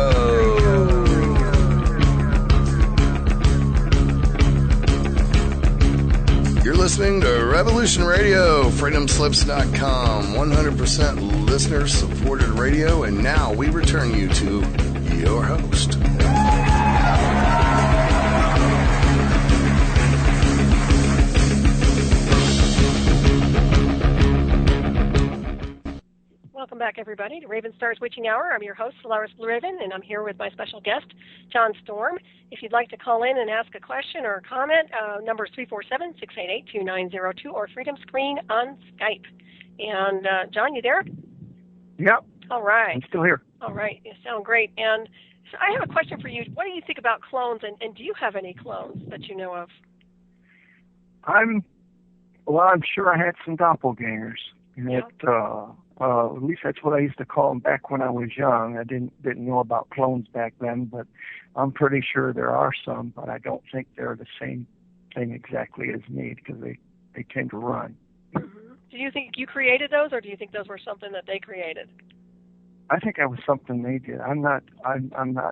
You're listening to Revolution Radio, freedomslips.com, 100% listener-supported radio, and now we return you to your host. Welcome back, everybody, to Ravenstar's Witching Hour. I'm your host, Solaris BlueRaven, and I'm here with my special guest, John Stormm. If you'd like to call in and ask a question or a comment, number is 347-688-2902 or Freedom Screen on Skype. And, John, you there? Yep. All right. I'm still here. All right. You sound great. And so I have a question for you. What do you think about clones, and do you have any clones that you know of? I'm sure I had some doppelgangers. At least that's what I used to call them back when I was young. I didn't know about clones back then, but I'm pretty sure there are some, but I don't think they're the same thing exactly as me because they tend to run. Mm-hmm. Do you think you created those, or do you think those were something that they created? I think it was something they did. I'm not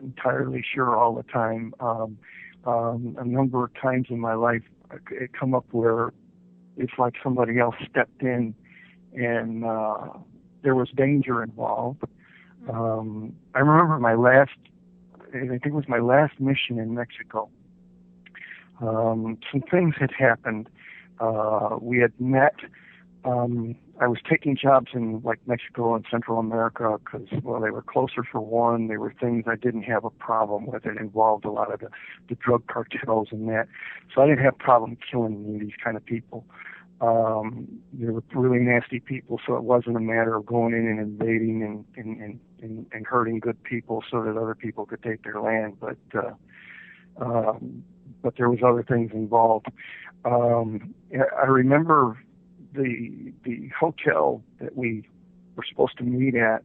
entirely sure all the time. A number of times in my life, it come up where it's like somebody else stepped in and there was danger involved. I remember I think it was my last mission in Mexico. Some things had happened. We had met. I was taking jobs in like Mexico and Central America because, well, they were closer for one. They were things I didn't have a problem with. It involved a lot of the drug cartels and that. So I didn't have a problem killing these kind of people. They were really nasty people, so it wasn't a matter of going in and invading and hurting good people so that other people could take their land. But there was other things involved. I remember the hotel that we were supposed to meet at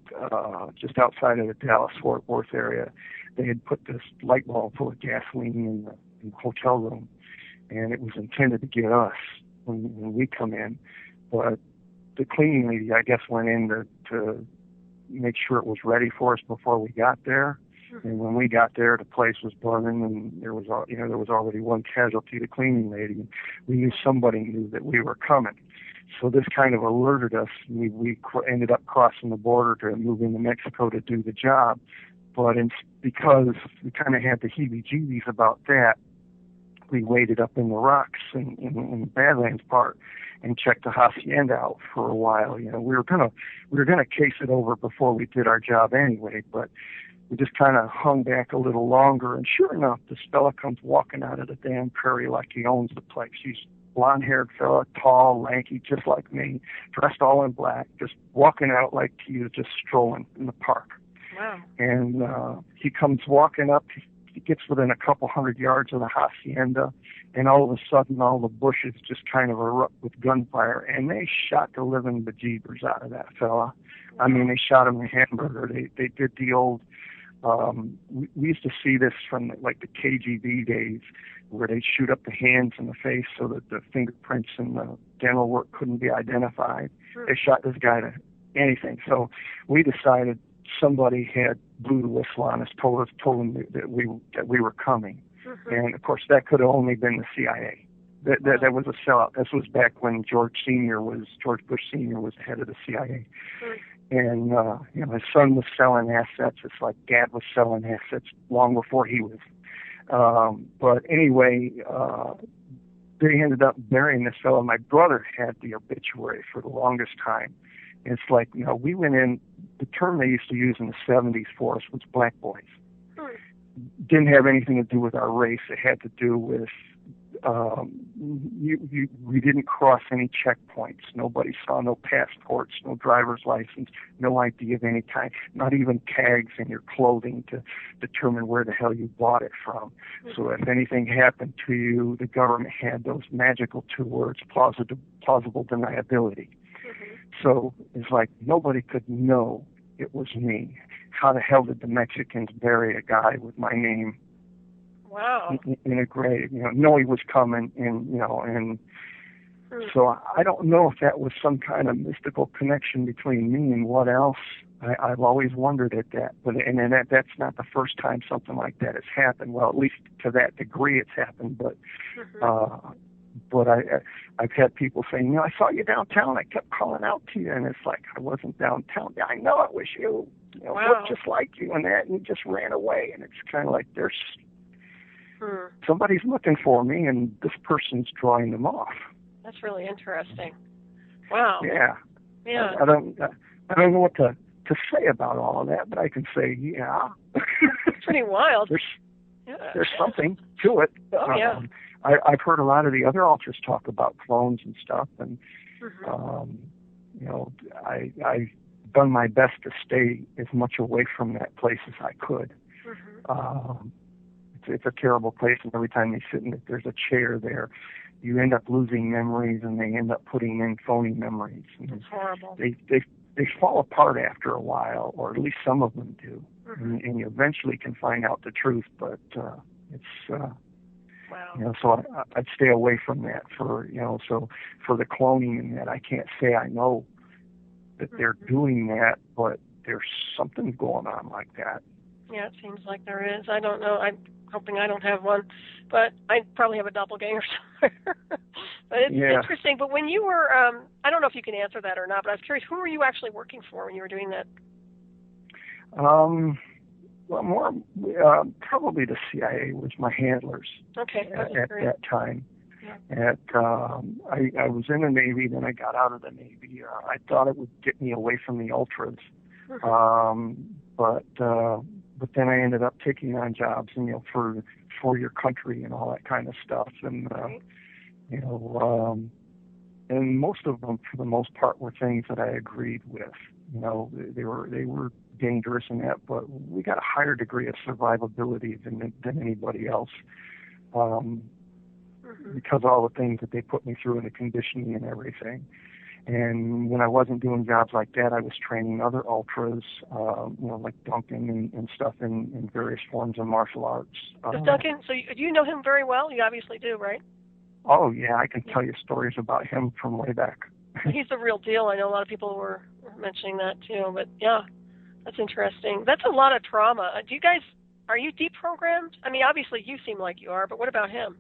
just outside of the Dallas-Fort Worth area. They had put this light bulb full of gasoline in the hotel room, and it was intended to get us when we come in. But the cleaning lady, I guess, went in to make sure it was ready for us before we got there. And when we got there, the place was burning, and there was already one casualty, the cleaning lady. We knew somebody knew that we were coming. So this kind of alerted us. We ended up crossing the border to move into Mexico to do the job. But because we kind of had the heebie-jeebies about that, we waited up in the rocks in the Badlands part and checked the hacienda out for a while. You know, we were gonna case it over before we did our job anyway, but we just kind of hung back a little longer. And sure enough, this fella comes walking out of the damn prairie like he owns the place. He's blonde-haired fella, tall, lanky, just like me, dressed all in black, just walking out like he was just strolling in the park. Wow. And he comes walking up. He gets within a couple hundred yards of the hacienda, and all of a sudden, all the bushes just kind of erupt with gunfire, and they shot the living bejeebers out of that fella. I mean, they shot him in hamburger. They did the old. We used to see this from like the KGB days, where they'd shoot up the hands and the face so that the fingerprints and the dental work couldn't be identified. They shot this guy anything. So we decided somebody had blew the whistle on us, told them that we were coming. Mm-hmm. And of course, that could have only been the CIA. That was a sellout. This was back when George Bush Sr. was head of the CIA. Mm-hmm. And his son was selling assets. It's like Dad was selling assets long before he was. But anyway, they ended up burying this fellow. My brother had the obituary for the longest time. And it's like, we went in, the term they used to use in the 70s for us was black boys. Didn't have anything to do with our race. It had to do with we didn't cross any checkpoints. Nobody saw no passports, no driver's license, no ID of any kind, not even tags in your clothing to determine where the hell you bought it from. So if anything happened to you, the government had those magical two words, plausible deniability. So it's like nobody could know it was me. How the hell did the Mexicans bury a guy with my name? Wow. In a grave, know he was coming, and so I don't know if that was some kind of mystical connection between me and what else. I've always wondered at that, and that's not the first time something like that has happened. Well, at least to that degree, it's happened. But I've had people saying, I saw you downtown. I kept calling out to you, and it's like I wasn't downtown. I know it was you. Looked just like you, and you just ran away. And it's kind of like there's. Somebody's looking for me, and this person's drawing them off. That's really interesting. Wow. Yeah. Yeah. I don't know what to say about all of that, but I can say, yeah. It's pretty wild. There's something to it. Oh, yeah. I've heard a lot of the other altars talk about clones and stuff, and I've done my best to stay as much away from that place as I could. It's a terrible place, and every time you sit in it, there's a chair there. You end up losing memories, and they end up putting in phony memories. It's horrible. They fall apart after a while, or at least some of them do, and you eventually can find out the truth. But it's wow. So I'd stay away from that So for the cloning and that, I can't say I know that they're doing that, but there's something going on like that. Yeah, it seems like there is. I don't know. I'm hoping I don't have one, but I probably have a doppelganger somewhere. But it's interesting. But when you were, I don't know if you can answer that or not, but I was curious, who were you actually working for when you were doing that? Well, more probably the CIA was my handlers. Okay. At that time. Yeah. I was in the Navy, then I got out of the Navy. I thought it would get me away from the ultras, but then I ended up taking on jobs, for your country and all that kind of stuff, and and most of them, for the most part, were things that I agreed with. They were dangerous in that, but we got a higher degree of survivability than anybody else, because of all the things that they put me through and the conditioning and everything. And when I wasn't doing jobs like that, I was training other ultras, like Duncan and stuff in various forms of martial arts. Does Duncan, so you know him very well? You obviously do, right? Oh, yeah, I can tell you stories about him from way back. He's the real deal. I know a lot of people were mentioning that too, but yeah, that's interesting. That's a lot of trauma. Are you deprogrammed? I mean, obviously you seem like you are, but what about him?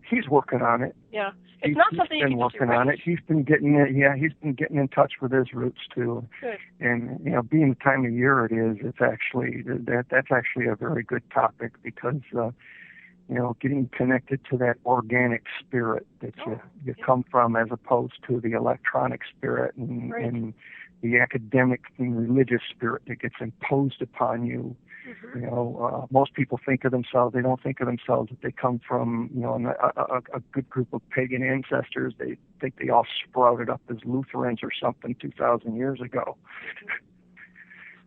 He's working on it. Yeah. It's not something you can do. He's been working on it. He's been getting in touch with his roots too. Good. And being the time of year it is, it's actually that's actually a very good topic because getting connected to that organic spirit that you come from, as opposed to the electronic spirit and the academic and religious spirit that gets imposed upon you. Most people think of themselves, they don't think of themselves that they come from, a good group of pagan ancestors. They think they all sprouted up as Lutherans or something 2,000 years ago.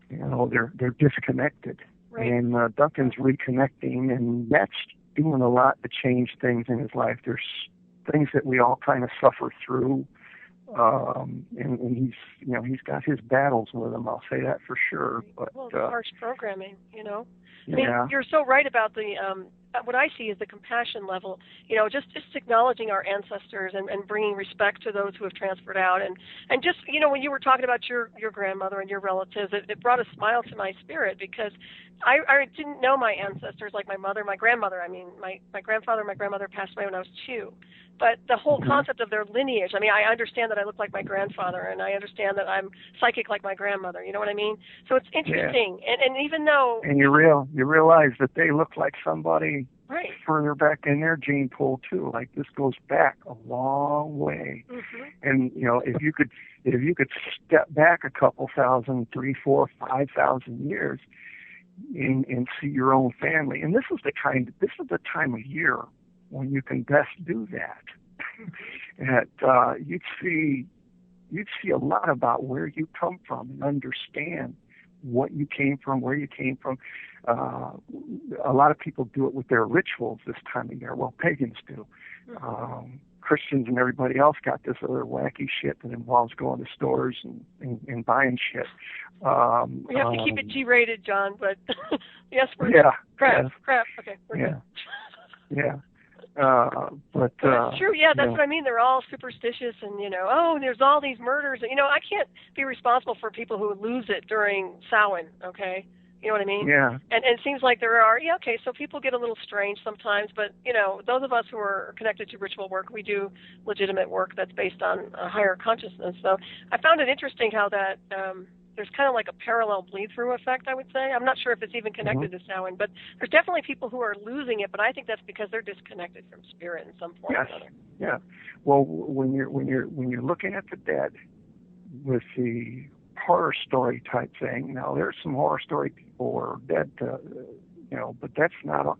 They're disconnected. Right. And Duncan's reconnecting, and that's doing a lot to change things in his life. There's things that we all kind of suffer through. And he's got his battles with them. I'll say that for sure. But harsh programming, I mean, you're so right about the what I see is the compassion level, just acknowledging our ancestors and bringing respect to those who have transferred out. And just, when you were talking about your grandmother and your relatives, it brought a smile to my spirit, because I didn't know my ancestors, like my mother, my grandmother. I mean, my grandfather and my grandmother passed away when I was 2. But the whole concept of their lineage, I mean, I understand that I look like my grandfather, and I understand that I'm psychic like my grandmother. You know what I mean? So it's interesting. Yeah. And even though... And you realize that they look like somebody right further back in their gene pool, too. Like, this goes back a long way. Mm-hmm. And, if you could step back a couple thousand, 3, 4, 5,000 years and see your own family. And this is the time of year when you can best do that. That you'd see a lot about where you come from and understand what you came from, where you came from. A lot of people do it with their rituals this time of year. Well, pagans do. Christians and everybody else got this other wacky shit that involves going to stores and buying shit. We have to keep it G-rated, John, but yes, we're crap. Okay, we're good. Yeah. But it's true. Yeah, that's what I mean. They're all superstitious, and there's all these murders. I can't be responsible for people who lose it during Samhain. Okay, you know what I mean? Yeah. And it seems like there are. Yeah. Okay. So people get a little strange sometimes, but those of us who are connected to ritual work, we do legitimate work that's based on a higher consciousness. So I found it interesting how that. There's kind of like a parallel bleed-through effect, I would say. I'm not sure if it's even connected to Samhain, but there's definitely people who are losing it. But I think that's because they're disconnected from spirit in some form or another. Yeah. Well, when you're looking at the dead with the horror story type thing, now there's some horror story people who are dead, but that's not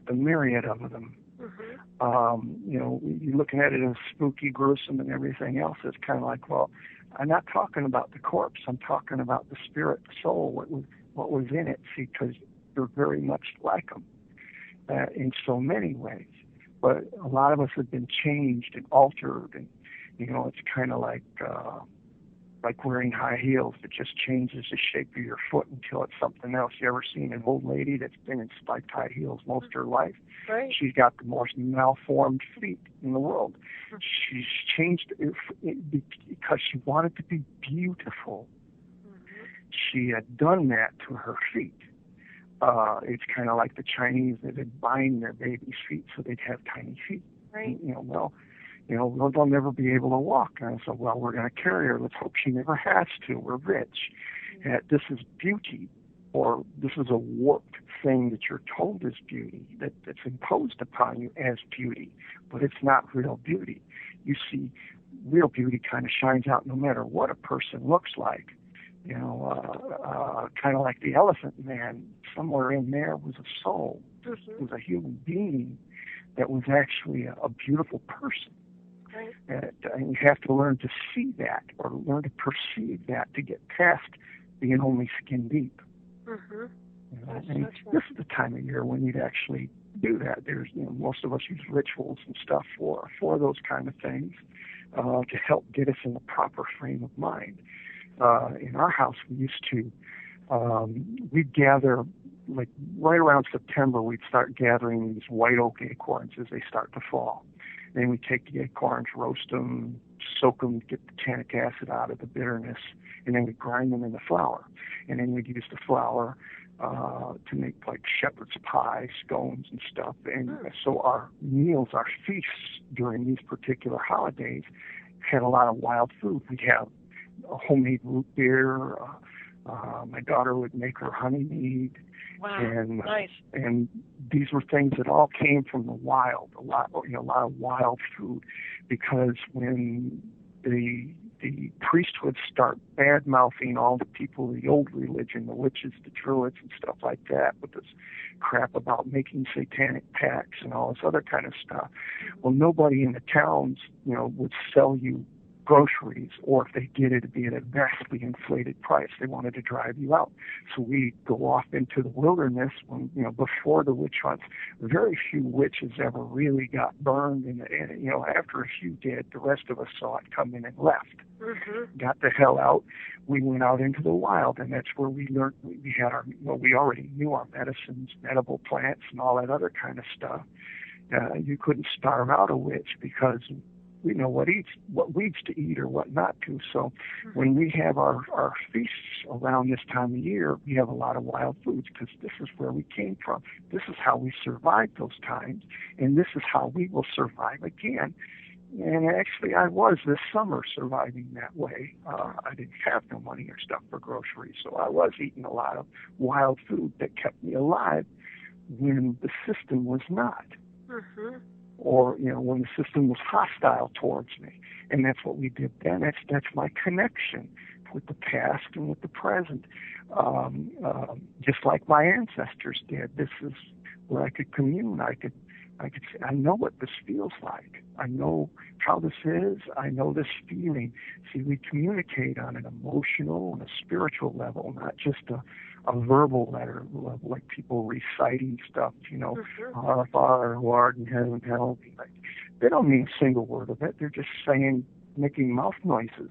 the myriad of them. Mm-hmm. You're looking at it as spooky, gruesome, and everything else. It's kind of like, well, I'm not talking about the corpse. I'm talking about the spirit, the soul, what was in it. See, because you're very much like them in so many ways. But a lot of us have been changed and altered, and it's kind of like wearing high heels. It just changes the shape of your foot until it's something else. You ever seen an old lady that's been in spiked high heels most of her life? Right. She's got the most malformed feet in the world. She's changed it because she wanted to be beautiful. Mm-hmm. She had done that to her feet. It's kind of like the Chinese that had bind their babies' feet so they'd have tiny feet. Right. They'll never be able to walk. And I said, well, we're going to carry her. Let's hope she never has to. We're rich. Mm-hmm. This is beauty, or this is a warped thing that you're told is beauty, that's imposed upon you as beauty, but it's not real beauty. You see, real beauty kind of shines out no matter what a person looks like. Kind of like the elephant man. Somewhere in there was a soul. Mm-hmm. It was a human being that was actually a beautiful person. Right. And you have to learn to see that, or learn to perceive that, to get past being only skin deep. Mm-hmm. That's this is the time of year when you'd actually do that. There's, most of us use rituals and stuff for those kind of things to help get us in the proper frame of mind. In our house, we used to we'd gather, like right around September, we'd start gathering these white oak acorns as they start to fall. Then we take the acorns, roast them, soak them, get the tannic acid out of the bitterness, and then we grind them into flour. And then we'd use the flour to make like shepherd's pie, scones, and stuff. And so our meals, our feasts during these particular holidays had a lot of wild food. We'd have a homemade root beer. My daughter would make her honey mead. Wow, and, nice. And these were things that all came from the wild, a lot of wild food, because when the priesthood start bad-mouthing all the people of the old religion, the witches, the druids, and stuff like that, with this crap about making satanic pacts and all this other kind of stuff. Well, nobody in the towns, would sell you groceries, or if they did, it'd be at a vastly inflated price. They wanted to drive you out. So we go off into the wilderness when, before the witch hunts. Very few witches ever really got burned, and after a few did, the rest of us saw it come in and left. Mm-hmm. Got the hell out. We went out into the wild, and that's where we learned. We had we already knew our medicines, edible plants, and all that other kind of stuff. You couldn't starve out a witch because we know what weeds to eat or what not to. So when we have our feasts around this time of year, we have a lot of wild foods because this is where we came from. This is how we survived those times, and this is how we will survive again. And actually, I was this summer surviving that way. I didn't have no money or stuff for groceries, so I was eating a lot of wild food that kept me alive when the system was not. Mm-hmm. Or, when the system was hostile towards me. And that's what we did then. That's my connection with the past and with the present. Just like my ancestors did. This is where I could commune. I could say, I know what this feels like. I know how this is. I know this feeling. See, we communicate on an emotional and a spiritual level, not just a verbal level, like people reciting stuff, Our Father who art in heaven, hallowed be thy name. They don't mean a single word of it. They're just making mouth noises.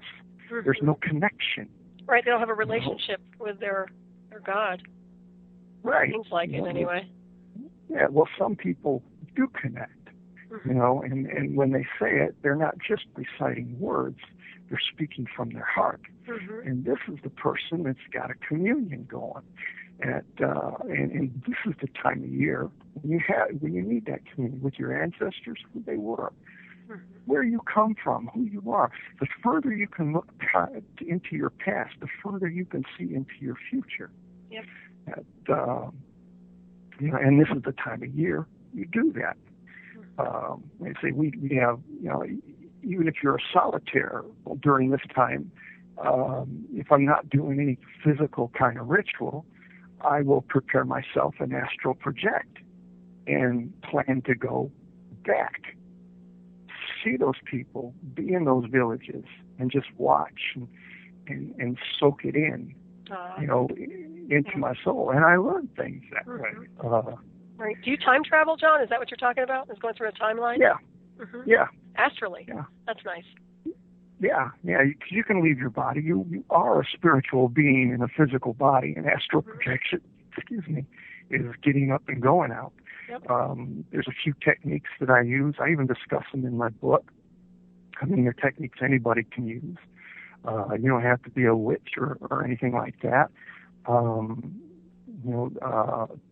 Mm-hmm. There's no connection. Right, they don't have a relationship with their God. Right. Seems like it anyway. Yeah, well, some people do connect, and when they say it, they're not just reciting words, they're speaking from their heart. Mm-hmm. And this is the person that's got a communion going. And this is the time of year when you need that communion with your ancestors, who they were, where you come from, who you are. The further you can look into your past, the further you can see into your future. Yep. And this is the time of year you do that. They say we have, even if you're a solitaire during this time, if I'm not doing any physical kind of ritual, I will prepare myself and astral project and plan to go back, see those people, be in those villages, and just watch and soak it in, into my soul. And I learn things that way. Right. Do you time travel, John? Is that what you're talking about? Is going through a timeline? Yeah. Mm-hmm. Yeah. Astrally. Yeah. That's nice. Yeah. You can leave your body. You are a spiritual being in a physical body, and astral projection, is getting up and going out. Yep. There's a few techniques that I use. I even discuss them in my book. I mean, they're techniques anybody can use. You don't have to be a witch or anything like that.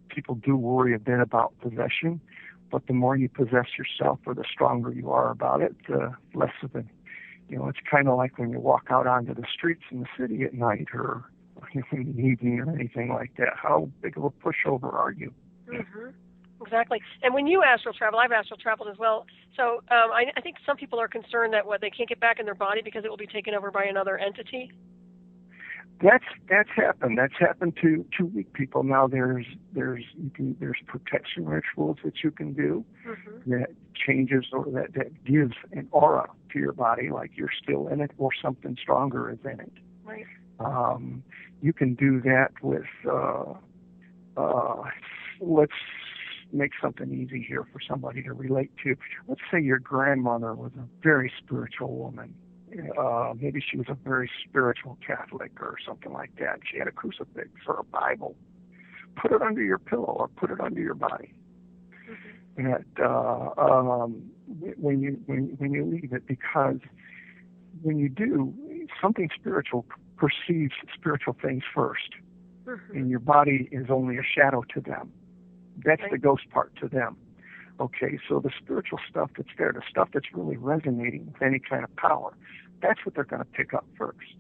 People do worry a bit about possession, but the more you possess yourself or the stronger you are about it, the less of it. It's kind of like when you walk out onto the streets in the city at night or in the evening or anything like that. How big of a pushover are you? Mm-hmm. Exactly. And when you astral travel, I've astral traveled as well. So I think some people are concerned that they can't get back in their body because it will be taken over by another entity. That's happened. That's happened to weak people. Now there's protection rituals that you can do that changes or that gives an aura to your body, like you're still in it or something stronger is in it. Right. You can do that with let's make something easy here for somebody to relate to. Let's say your grandmother was a very spiritual woman. Maybe she was a very spiritual Catholic or something like that. She had a crucifix or a Bible. Put it under your pillow or put it under your body. Mm-hmm. When you leave it, because when you do, something spiritual perceives spiritual things first, and your body is only a shadow to them. That's the ghost part to them. Okay, so the spiritual stuff that's there, the stuff that's really resonating with any kind of power, that's what they're going to pick up first.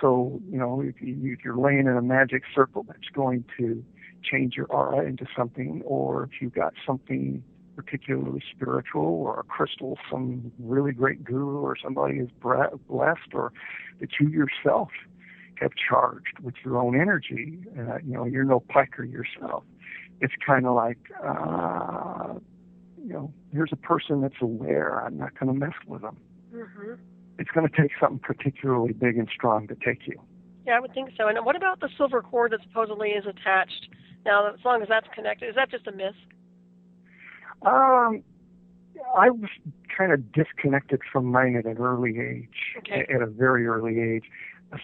So, if you're laying in a magic circle that's going to change your aura into something, or if you've got something particularly spiritual or a crystal, some really great guru or somebody is blessed, or that you yourself have charged with your own energy, you're no piker yourself. It's kind of like, here's a person that's aware. I'm not going to mess with them. Mm-hmm. it's going to take something particularly big and strong to take you. Yeah, I would think so. And what about the silver cord that supposedly is attached? Now, as long as that's connected, is that just a myth? I was kind of disconnected from mine at an early age, at a very early age.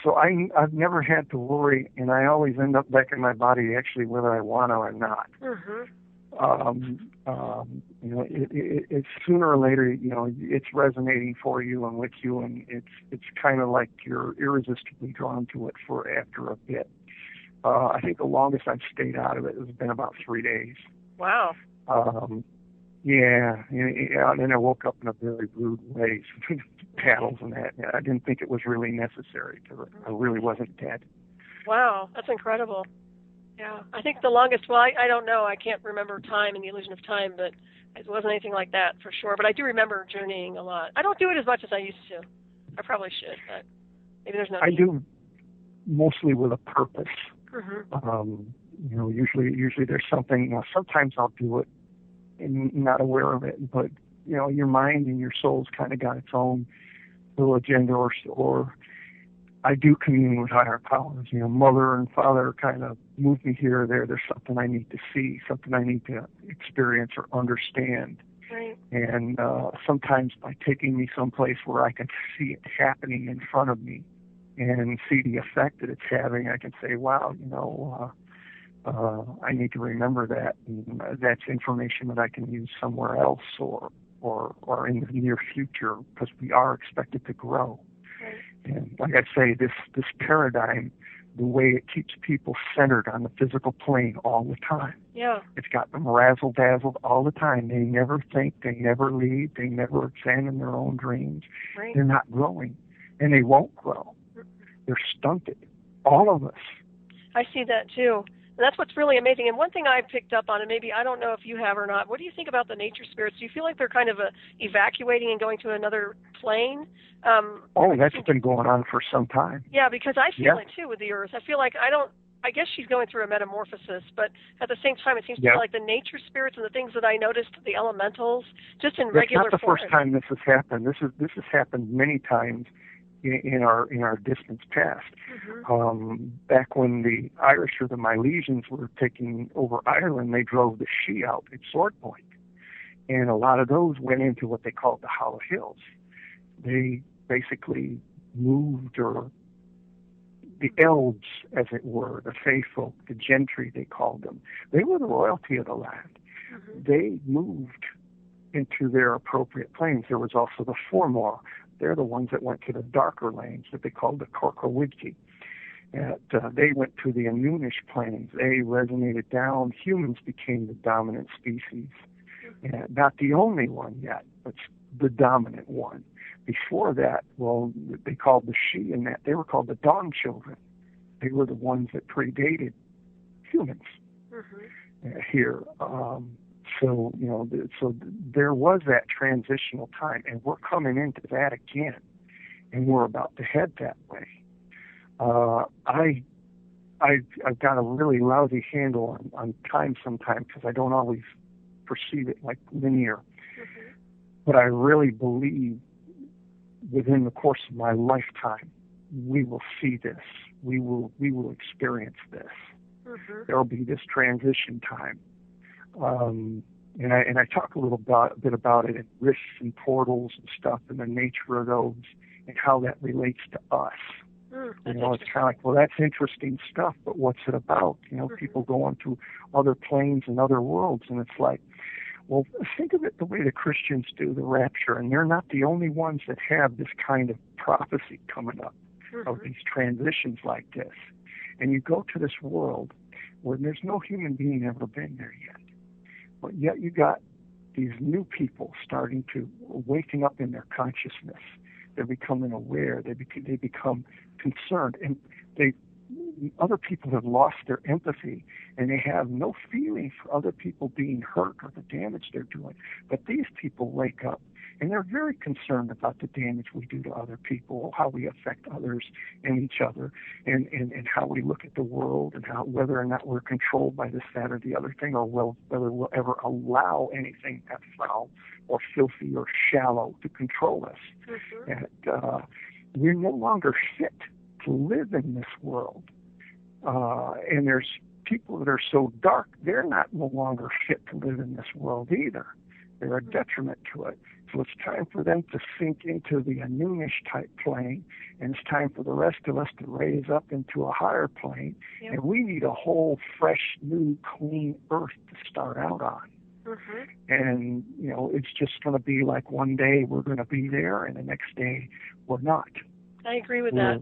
So I've never had to worry, and I always end up back in my body actually whether I want to or not. It's sooner or later, it's resonating for you and with you, and it's kind of like you're irresistibly drawn to it for after a bit. I think the longest I've stayed out of it has been about 3 days. Wow. Yeah, and I woke up in a very rude way, paddles and that. I didn't think it was really necessary because I really wasn't dead. Wow, that's incredible. Yeah, I think the longest, well, I don't know, I can't remember time and the illusion of time, but it wasn't anything like that for sure. But I do remember journeying a lot. I don't do it as much as I used to. I probably should, but maybe there's no need. I do mostly with a purpose. Usually there's something. Sometimes I'll do it and not aware of it, but your mind and your soul's kind of got its own little agenda, or I do commune with higher powers. Mother and father kind of move me here or there. There's something I need to see, something I need to experience or understand. Right. And sometimes by taking me someplace where I can see it happening in front of me and see the effect that it's having, I can say, wow, I need to remember that. And that's information that I can use somewhere else or in the near future, because we are expected to grow. Right. And like I say, this paradigm, the way it keeps people centered on the physical plane all the time. Yeah. It's got them razzle-dazzled all the time. They never think, they never lead, they never examine their own dreams. Right. They're not growing, and they won't grow. They're stunted. All of us. I see that too. And that's what's really amazing. And one thing I picked up on, and maybe I don't know if you have or not, what do you think about the nature spirits? Do you feel like they're kind of evacuating and going to another plane? That's been going on for some time. Yeah, because I feel it too with the Earth. I feel like I guess she's going through a metamorphosis, but at the same time, it seems to me like the nature spirits and the things that I noticed, the elementals, just in regular form. It's not the first time this has happened. This has happened many times in our distant past. Back when the Irish or the Milesians were taking over Ireland, they drove the Shi out at Sword Point, and a lot of those went into what they called the Hollow Hills. They basically moved, or the elves, as it were, the fae folk, the gentry, they called them. They were the royalty of the land. They moved into their appropriate planes. There was also the Formor. They're the ones that went to the darker lanes that they called the Corcowidki. They went to the Anunish plains. They resonated down. Humans became the dominant species. Not the only one yet, but the dominant one. Before that, well, they called the Shi and that. They were called the Dawn Children. They were the ones that predated humans here. So there was that transitional time, and we're coming into that again, and we're about to head that way. I've got a really lousy handle on time sometimes because I don't always perceive it like linear. But I really believe within the course of my lifetime, we will see this. We will experience this. There will be this transition time. And I talk a little bit about it, and rifts and portals and stuff, and the nature of those, and how that relates to us. It's kind of like, well, that's interesting stuff, but what's it about? People go on to other planes and other worlds, and it's like, well, think of it the way the Christians do the rapture, and they're not the only ones that have this kind of prophecy coming up of these transitions like this. And you go to this world where there's no human being ever been there yet. But yet you got these new people starting to waking up in their consciousness. They're becoming aware. They become concerned, and other people have lost their empathy, and they have no feeling for other people being hurt or the damage they're doing. But these people wake up, and they're very concerned about the damage we do to other people, how we affect others and each other, and how we look at the world, and how whether or not we're controlled by this, that, or the other thing, or whether we'll ever allow anything that's foul or filthy or shallow to control us. Mm-hmm. And we're no longer fit to live in this world. And there's people that are so dark, they're no longer fit to live in this world either. They're a detriment to it. So it's time for them to sink into the noonish type plane, and it's time for the rest of us to raise up into a higher plane. Yep. And we need a whole, fresh, new, clean earth to start out on. Mm-hmm. And, it's just going to be like one day we're going to be there, and the next day we're not. I agree with that.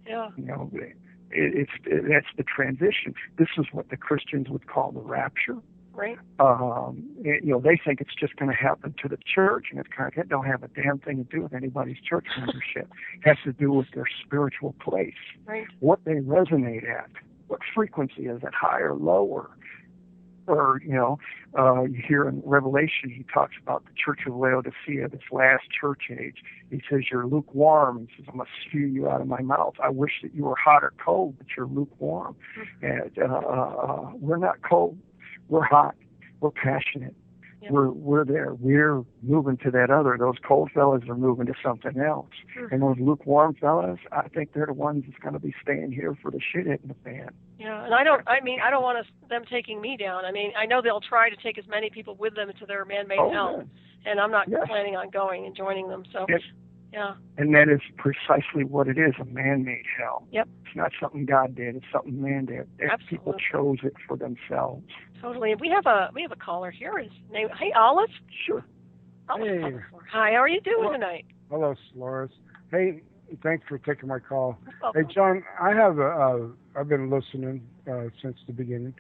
Yeah. That's the transition. This is what the Christians would call the rapture. Right. They think it's just going to happen to the church, and it don't have a damn thing to do with anybody's church membership. It has to do with their spiritual place. Right. What they resonate at. What frequency is it, high or lower? Or, you hear in Revelation, he talks about the church of Laodicea, this last church age. He says, you're lukewarm. He says, I'm going to spew you out of my mouth. I wish that you were hot or cold, but you're lukewarm. Mm-hmm. And we're not cold. We're hot. We're passionate. Yep. We're there. We're moving to that other. Those cold fellas are moving to something else. Mm-hmm. And those lukewarm fellas, I think they're the ones that's going to be staying here for the shit hitting the fan. Yeah, and I don't want them taking me down. I know they'll try to take as many people with them to their man-made hell, and I'm not planning on going and joining them. So, yeah. And that is precisely what it is, a man-made hell. Yep. It's not something God did. It's something man did. People chose it for themselves. Totally. We have a caller here. His name. Hey, Olive. Sure. Olive. Hey. Hi. How are you doing tonight? Hello, Solaris. Hey, thanks for taking my call. Hey, John, I've been listening since the beginning.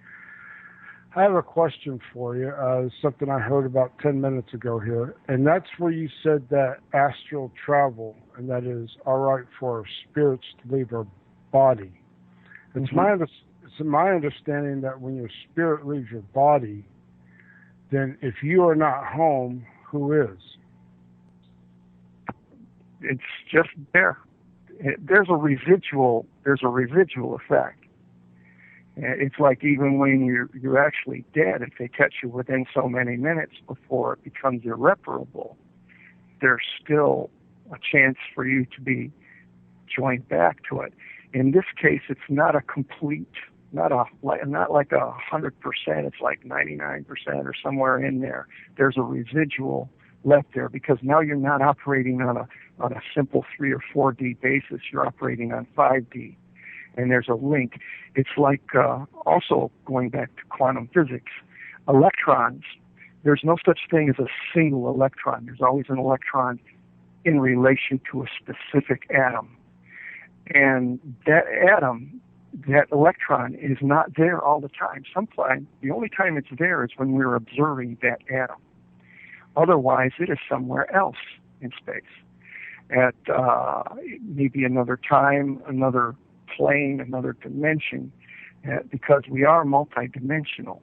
I have a question for you, something I heard about 10 minutes ago here, and that's where you said that astral travel, and that is all right for our spirits to leave our body. It's my understanding that when your spirit leaves your body, then if you are not home, who is? It's just there. There's a residual effect. It's like even when you're actually dead, if they catch you within so many minutes before it becomes irreparable, there's still a chance for you to be joined back to it. In this case, it's not a complete, not like 100%. It's like 99% or somewhere in there. There's a residual left there because now you're not operating on a simple 3 or 4D basis. You're operating on 5D. And there's a link. It's like also going back to quantum physics. Electrons, there's no such thing as a single electron. There's always an electron in relation to a specific atom. And that atom, that electron, is not there all the time. Sometimes, the only time it's there is when we're observing that atom. Otherwise, it is somewhere else in space. At maybe another time, another plane, another dimension, because we are multidimensional,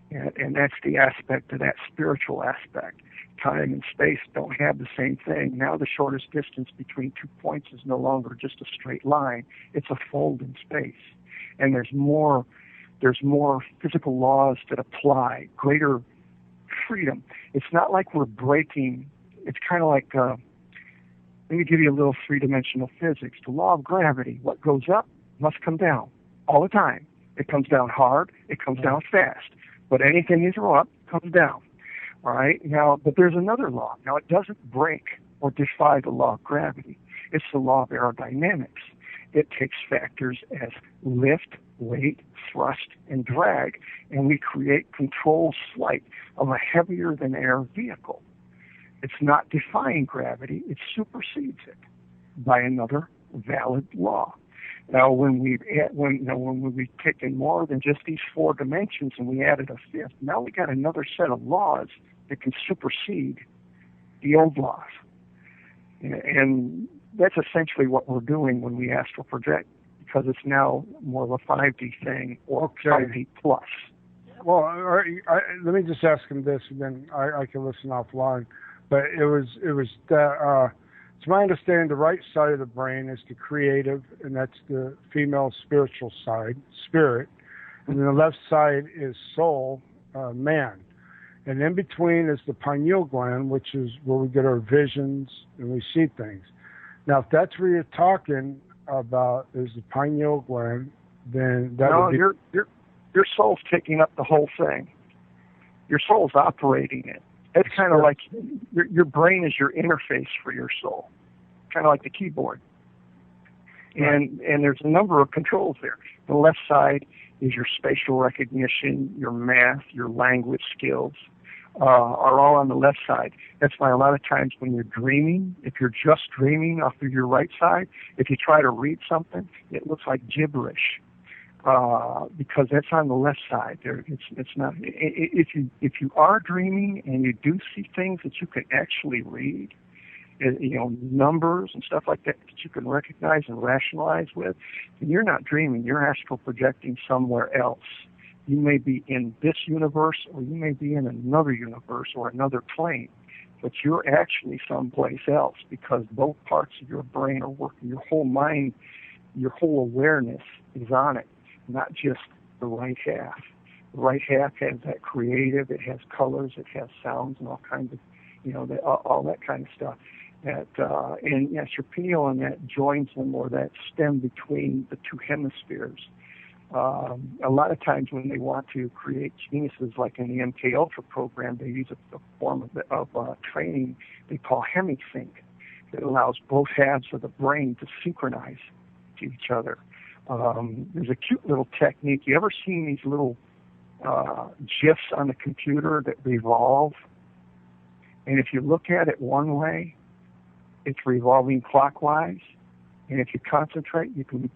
and that's the aspect of that spiritual aspect. Time and space don't have the same thing. Now the shortest distance between 2 points is no longer just a straight line. It's a fold in space, and there's more physical laws that apply, greater freedom. It's not like we're breaking. It's kind of like let me give you a little three-dimensional physics. The law of gravity, what goes up must come down all the time. It comes down hard, it comes down fast. But anything you throw up comes down. All right? Now, but there's another law. Now, it doesn't break or defy the law of gravity. It's the law of aerodynamics. It takes factors as lift, weight, thrust, and drag, and we create controlled flight of a heavier-than-air vehicle. It's not defying gravity, it supersedes it by another valid law. Now, when we've taken more than just these 4 dimensions and we added a 5th, now we got another set of laws that can supersede the old laws. And that's essentially what we're doing when we astral project, because it's now more of a 5D thing or 5D plus. Well, let me just ask him this, and then I can listen offline. But it was that it's my understanding the right side of the brain is the creative, and that's the female spiritual side, spirit, and then the left side is soul, man. And in between is the pineal gland, which is where we get our visions and we see things. Now, if that's where you're talking about is the pineal gland, then that would be... Your soul's taking up the whole thing. Your soul's operating it. It's kind of like your brain is your interface for your soul, kind of like the keyboard. And there's a number of controls there. The left side is your spatial recognition, your math, your language skills are all on the left side. That's why a lot of times when you're dreaming, if you're just dreaming off of your right side, if you try to read something, it looks like gibberish because that's on the left side. It's not. If you are dreaming and you do see things that you can actually read, numbers and stuff like that you can recognize and rationalize with, then you're not dreaming. You're astral projecting somewhere else. You may be in this universe, or you may be in another universe or another plane, but you're actually someplace else because both parts of your brain are working. Your whole mind, your whole awareness is on it, not just the right half. The right half has that creative, it has colors, it has sounds and all kinds of, all that kind of stuff. And yes, your pineal and that joins them, or that stem between the two hemispheres. A lot of times when they want to create geniuses, like in the MK Ultra program, they use a form of training they call hemisync. It allows both halves of the brain to synchronize to each other. There's a cute little technique. You ever seen these little GIFs on the computer that revolve? And if you look at it one way, it's revolving clockwise. And if you concentrate, you can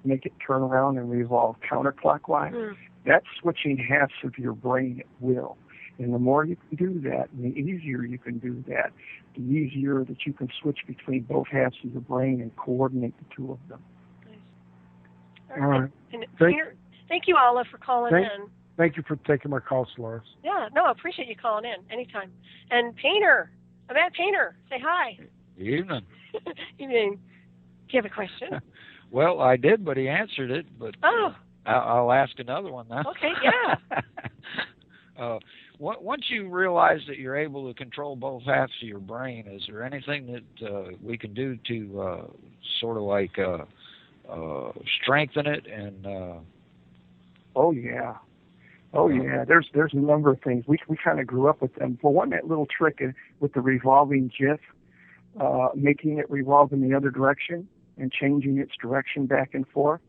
make it turn around and revolve counterclockwise. That's switching halves of your brain at will. And the more you can do that, and the easier you can do that, the easier that you can switch between both halves of your brain and coordinate the two of them. Nice. All right. And thank you, Alla, for calling in. Thank you for taking my call, Solaris. Yeah, no, I appreciate you calling in anytime. And Painter, Matt Painter, say hi. Evening. Evening. Do you have a question? Well, I did, but he answered it. But I'll ask another one now. Okay, yeah. Once you realize that you're able to control both halves of your brain, is there anything that we can do to sort of like strengthen it? And Oh yeah. There's a number of things. We kind of grew up with them. For one, that little trick with the revolving GIF, making it revolve in the other direction and changing its direction back and forth,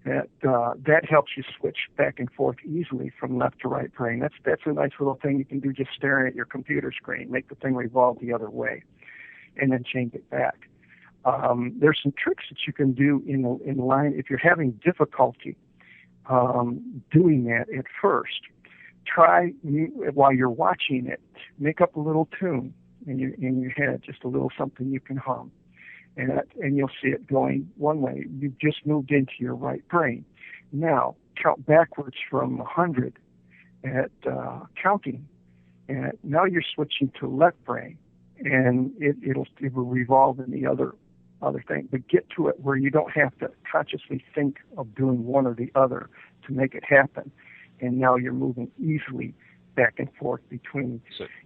that helps you switch back and forth easily from left to right brain. That's a nice little thing you can do just staring at your computer screen. Make the thing revolve the other way, and then change it back. There's some tricks that you can do in line if you're having difficulty doing that at first. Try, while you're watching it, make up a little tune in your head, just a little something you can hum. And you'll see it going one way. You've just moved into your right brain. Now, count backwards from 100 at counting. And now you're switching to left brain. And it will revolve in the other thing. But get to it where you don't have to consciously think of doing one or the other to make it happen. And now you're moving easily back and forth between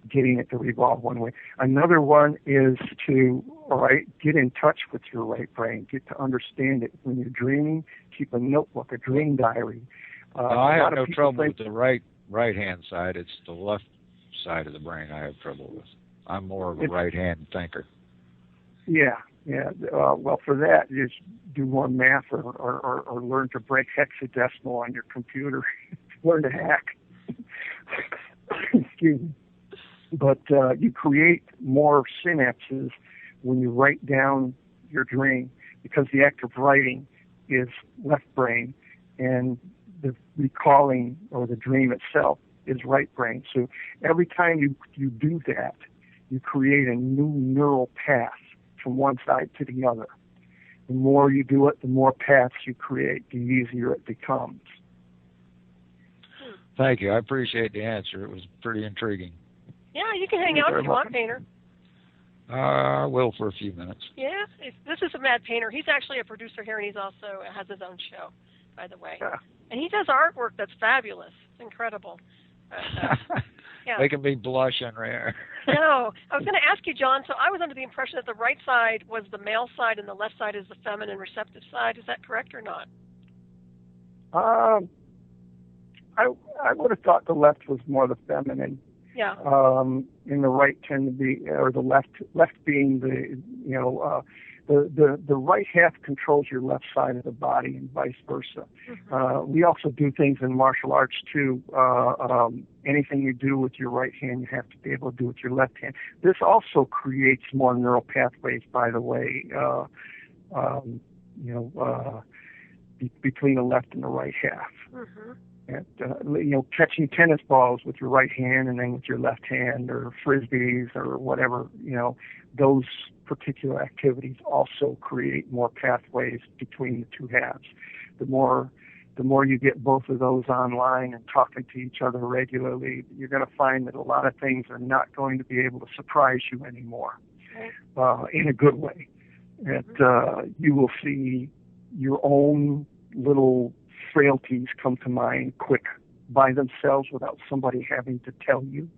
getting it to revolve one way. Another one is to get in touch with your right brain, get to understand it. When you're dreaming, keep a notebook, a dream diary. I have no trouble with the right-hand side. It's the left side of the brain I have trouble with. I'm more of a right-hand thinker. Yeah. Well, for that, just do more math or learn to break hexadecimal on your computer. Learn to hack. Excuse me. But you create more synapses when you write down your dream, because the act of writing is left brain, and the recalling or the dream itself is right brain. So every time you do that, you create a new neural path from one side to the other. The more you do it, the more paths you create, the easier it becomes. Thank you. I appreciate the answer. It was pretty intriguing. Yeah, you can hang out if you want, Painter. I will for a few minutes. Yeah, this is a mad painter. He's actually a producer here, and he's also has his own show, by the way. Yeah. And he does artwork that's fabulous. It's incredible. Yeah. Making me blush on rare. No, I was going to ask you, John. So I was under the impression that the right side was the male side and the left side is the feminine receptive side. Is that correct or not? I would have thought the left was more the feminine. Yeah. And the right tend to be, or the left being the right half controls your left side of the body and vice versa. Mm-hmm. We also do things in martial arts too. Anything you do with your right hand, you have to be able to do with your left hand. This also creates more neural pathways, by the way, between the left and the right half. Mm-hmm. And, catching tennis balls with your right hand and then with your left hand, or frisbees or whatever, those particular activities also create more pathways between the two halves. The more you get both of those online and talking to each other regularly, you're going to find that a lot of things are not going to be able to surprise you anymore, in a good way. And you will see your own little frailties come to mind quick by themselves without somebody having to tell you.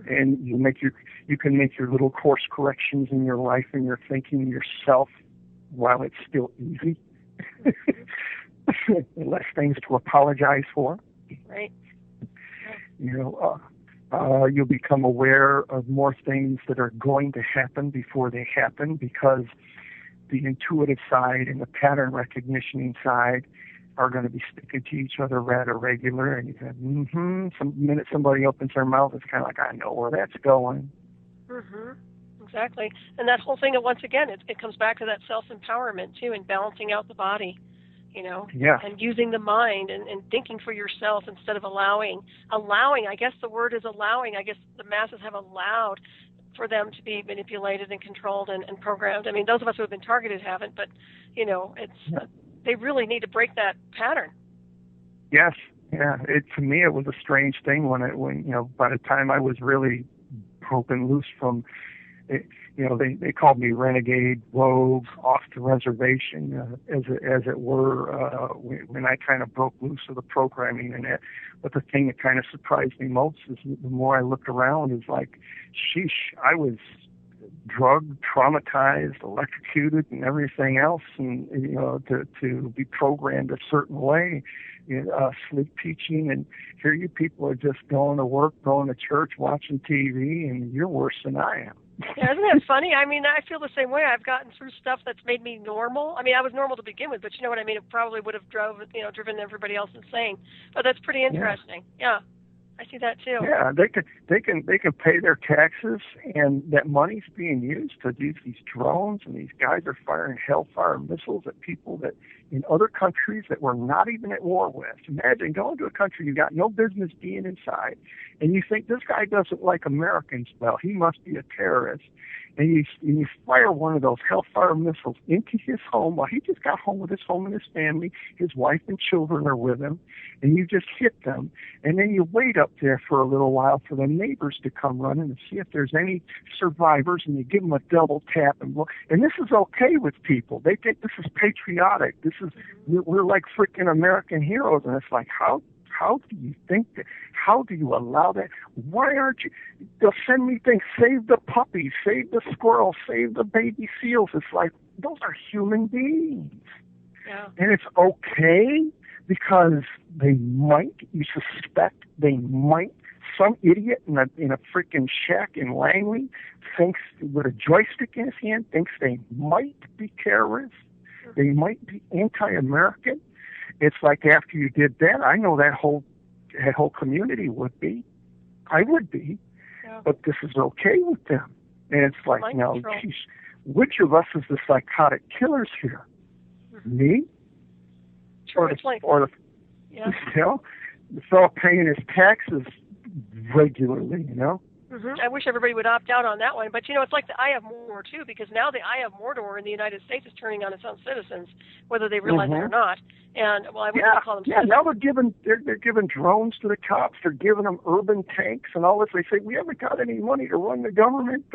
And you can make your little course corrections in your life and your thinking yourself while it's still easy. Less things to apologize for. Right. You'll become aware of more things that are going to happen before they happen, because the intuitive side and the pattern recognition side are going to be sticking to each other rather regular, and you can, some minute somebody opens their mouth, it's kind of like, I know where that's going. Mm-hmm. Exactly. And that whole thing, once again, it comes back to that self-empowerment, too, and balancing out the body, and using the mind and thinking for yourself instead of allowing, I guess the word is allowing. I guess the masses have allowed for them to be manipulated and controlled and programmed. I mean, those of us who have been targeted haven't, but, they really need to break that pattern. Yes, yeah. To me, it was a strange thing when by the time I was really broken loose from, they called me renegade, rogue, off the reservation, as it were, when I kind of broke loose of the programming and that. But the thing that kind of surprised me most is the more I looked around, is like, sheesh, I was drugged, traumatized, electrocuted, and everything else, and to be programmed a certain way, sleep teaching, and here you people are just going to work, going to church, watching TV, and you're worse than I am. Yeah, isn't that funny? I mean, I feel the same way. I've gotten through stuff that's made me normal. I mean, I was normal to begin with, but you know what I mean? It probably would have driven everybody else insane. But that's pretty interesting. Yeah. I see that too. Yeah, they can pay their taxes, and that money's being used to use these drones, and these guys are firing hellfire missiles at people that in other countries that we're not even at war with. Imagine going to a country you got no business being inside, and you think this guy doesn't like Americans. Well, he must be a terrorist. And you fire one of those hellfire missiles into his home while he just got home with his home and his family. His wife and children are with him, and you just hit them. And then you wait up there for a little while for the neighbors to come running and see if there's any survivors, and you give them a double tap. And this is okay with people. They think this is patriotic. We're like freaking American heroes. And it's like, how do you think that? How do you allow that? Why aren't you? They'll send me things, save the puppies, save the squirrels, save the baby seals. It's like, those are human beings. Yeah. And it's okay because you suspect they might, some idiot in a freaking shack in Langley thinks, with a joystick in his hand, thinks they might be terrorists. They might be anti-American. It's like, after you did that, I know that whole community would be. I would be. Yeah. But this is okay with them. And it's like, geez, which of us is the psychotic killers here? Mm-hmm. Me? Sure, the fellow paying his taxes regularly, I wish everybody would opt out on that one. But, it's like the Eye of Mordor, too, because now the Eye of Mordor in the United States is turning on its own citizens, whether they realize it or not. And, well, I wouldn't call them citizens. Now they're giving drones to the cops. They're giving them urban tanks and all this. They say, we haven't got any money to run the government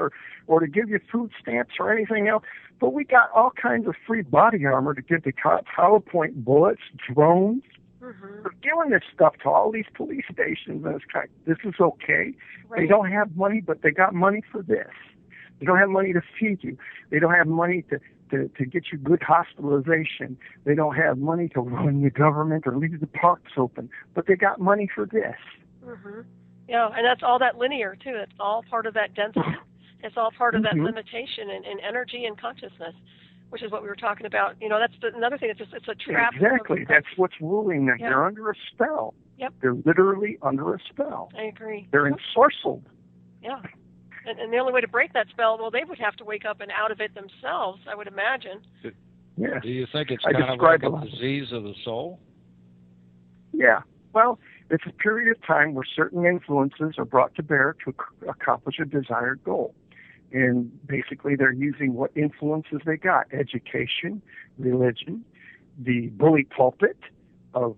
or to give you food stamps or anything else. But we got all kinds of free body armor to give the cops, hollow point bullets, drones. They're giving this stuff to all these police stations, and it's kind of, this is okay. Right. They don't have money, but they got money for this. They don't have money to feed you. They don't have money to get you good hospitalization. They don't have money to run the government or leave the parks open, but they got money for this. Yeah, and that's all that linear, too. It's all part of that density. It's all part of that limitation in energy and consciousness, which is what we were talking about. That's another thing. It's a trap. Exactly. That's what's ruling them. Yeah. They're under a spell. Yep. They're literally under a spell. I agree. They're ensorcelled. Yeah. And the only way to break that spell, well, they would have to wake up and out of it themselves, I would imagine. Yeah. Do you think it's kind of like a disease of the soul? Yeah. Well, it's a period of time where certain influences are brought to bear to accomplish a desired goal. And basically they're using what influences they got: education, religion, the bully pulpit of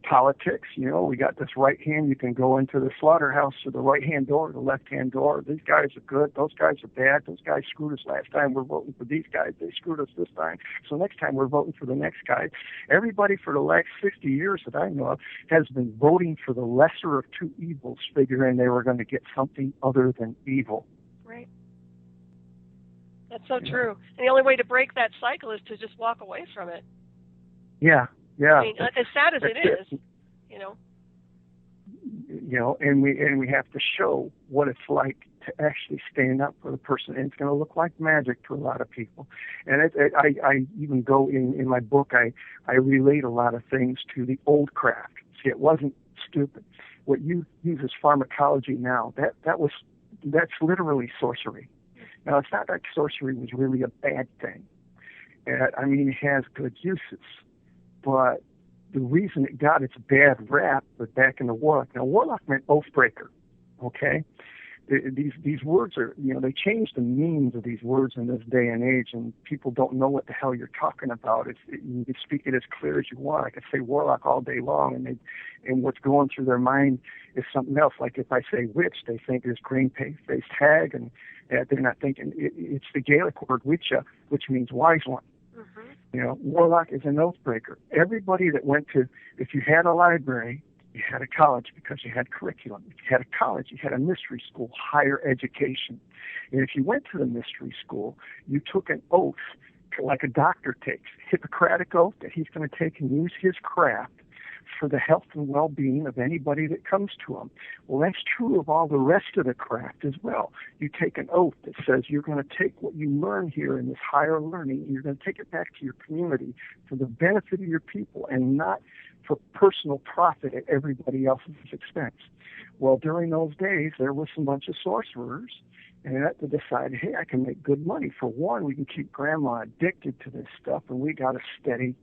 politics. We got this right hand, you can go into the slaughterhouse through the right-hand door or the left-hand door. These guys are good, those guys are bad, those guys screwed us last time, we're voting for these guys, they screwed us this time, so next time we're voting for the next guy. Everybody for the last 60 years that I know of has been voting for the lesser of two evils, figuring they were going to get something other than evil. Right. That's so true. And the only way to break that cycle is to just walk away from it. Yeah, yeah. I mean, as sad as it is, and we have to show what it's like to actually stand up for the person. And it's going to look like magic to a lot of people. And I even go in my book, I relate a lot of things to the old craft. See, it wasn't stupid. What you use as pharmacology now, that's literally sorcery. Now, it's not like sorcery was really a bad thing. It has good uses. But the reason it got its bad rap was back in the Warlock. Now, Warlock meant oath breaker, okay? These words are, they changed the meanings of these words in this day and age, and people don't know what the hell you're talking about. You can speak it as clear as you want. I could say Warlock all day long, and what's going through their mind is something else. Like if I say witch, they think it's green-faced hag, and they're not thinking it's the Gaelic word witcha, which means wise one. Warlock is an oath breaker. Everybody that went to, if you had a library, you had a college because you had curriculum. If you had a college, you had a mystery school, higher education. And if you went to the mystery school, you took an oath like a doctor takes, Hippocratic oath that he's going to take and use his craft for the health and well-being of anybody that comes to him. Well, that's true of all the rest of the craft as well. You take an oath that says you're going to take what you learn here in this higher learning, and you're going to take it back to your community for the benefit of your people and not for personal profit at everybody else's expense. Well, during those days, there was a bunch of sorcerers, and they decided, hey, I can make good money. For one, we can keep Grandma addicted to this stuff, and we got a steady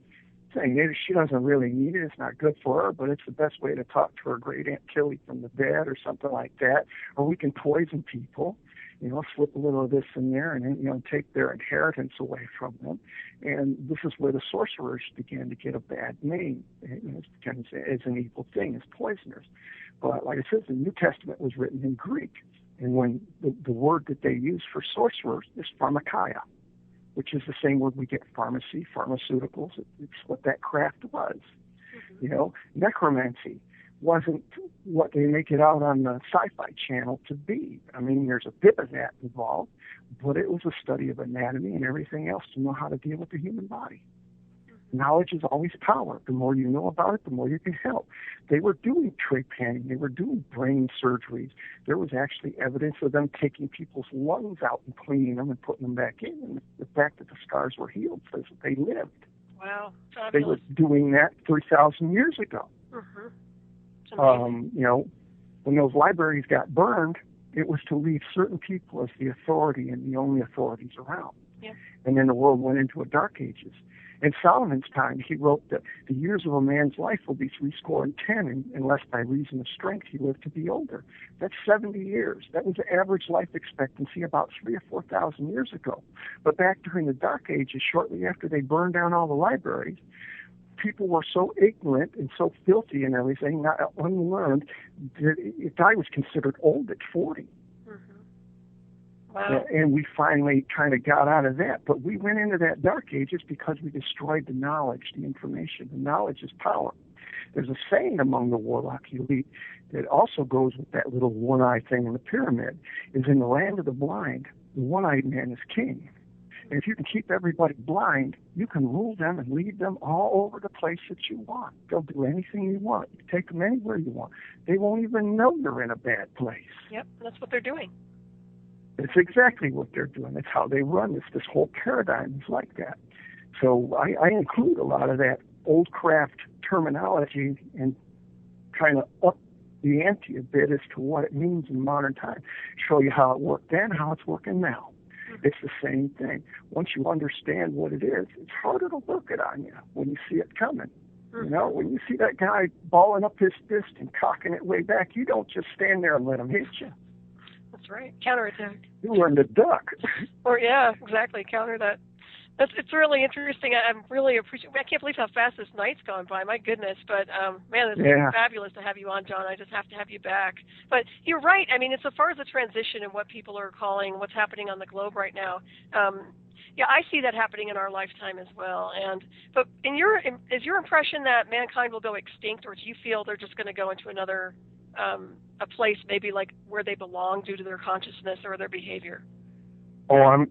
thing. Maybe she doesn't really need it. It's not good for her, but it's the best way to talk to her great Aunt Tilly from the dead or something like that. Or we can poison people, slip a little of this in there and, take their inheritance away from them. And this is where the sorcerers began to get a bad name. It's become as an evil thing, as poisoners. But like I said, the New Testament was written in Greek. And when the word that they use for sorcerers is pharmakeia, which is the same word we get pharmacy, pharmaceuticals. It's what that craft was. Necromancy wasn't what they make it out on the Sci-Fi Channel to be. There's a bit of that involved, but it was a study of anatomy and everything else to know how to deal with the human body. Knowledge is always power. The more you know about it, the more you can help. They were doing trepanning. They were doing brain surgeries. There was actually evidence of them taking people's lungs out and cleaning them and putting them back in. And the fact that the scars were healed says that they lived. Wow. Fabulous. They were doing that 3,000 years ago. When those libraries got burned, it was to leave certain people as the authority and the only authorities around. Yeah. And then the world went into a dark ages. In Solomon's time, he wrote that the years of a man's life will be 70, unless by reason of strength he lived to be older. That's 70 years. That was the average life expectancy about 3,000 or 4,000 years ago. But back during the Dark Ages, shortly after they burned down all the libraries, people were so ignorant and so filthy and everything, not unlearned, that a guy was considered old at 40. Wow. And we finally kind of got out of that. But we went into that Dark Ages because we destroyed the knowledge, the information. The knowledge is power. There's a saying among the warlock elite that also goes with that little one-eye thing in the pyramid, is in the land of the blind, the one-eyed man is king. And if you can keep everybody blind, you can rule them and lead them all over the place that you want. They'll do anything you want. You take them anywhere you want. They won't even know you're in a bad place. Yep, that's what they're doing. It's exactly what they're doing. It's how they run this. This whole paradigm is like that. So I include a lot of that old craft terminology and kind of up the ante a bit as to what it means in modern time. Show you how it worked then, how it's working now. It's the same thing. Once you understand what it is, it's harder to look it on you when you see it coming. You know, when you see that guy balling up his fist and cocking it way back, you don't just stand there and let him hit you. That's right. Counterattack. You learn to duck. Or yeah, exactly. Counter that. It's really interesting. I'm really appreciating. I can't believe how fast this night's gone by. My goodness. But man, it's fabulous to have you on, John. I just have to have you back. But you're right. I mean, it's as far as the transition and what people are calling what's happening on the globe right now. Yeah, I see that happening in our lifetime as well. But is your impression that mankind will go extinct, or do you feel they're just going to go into another a place maybe like where they belong due to their consciousness or their behavior? Oh,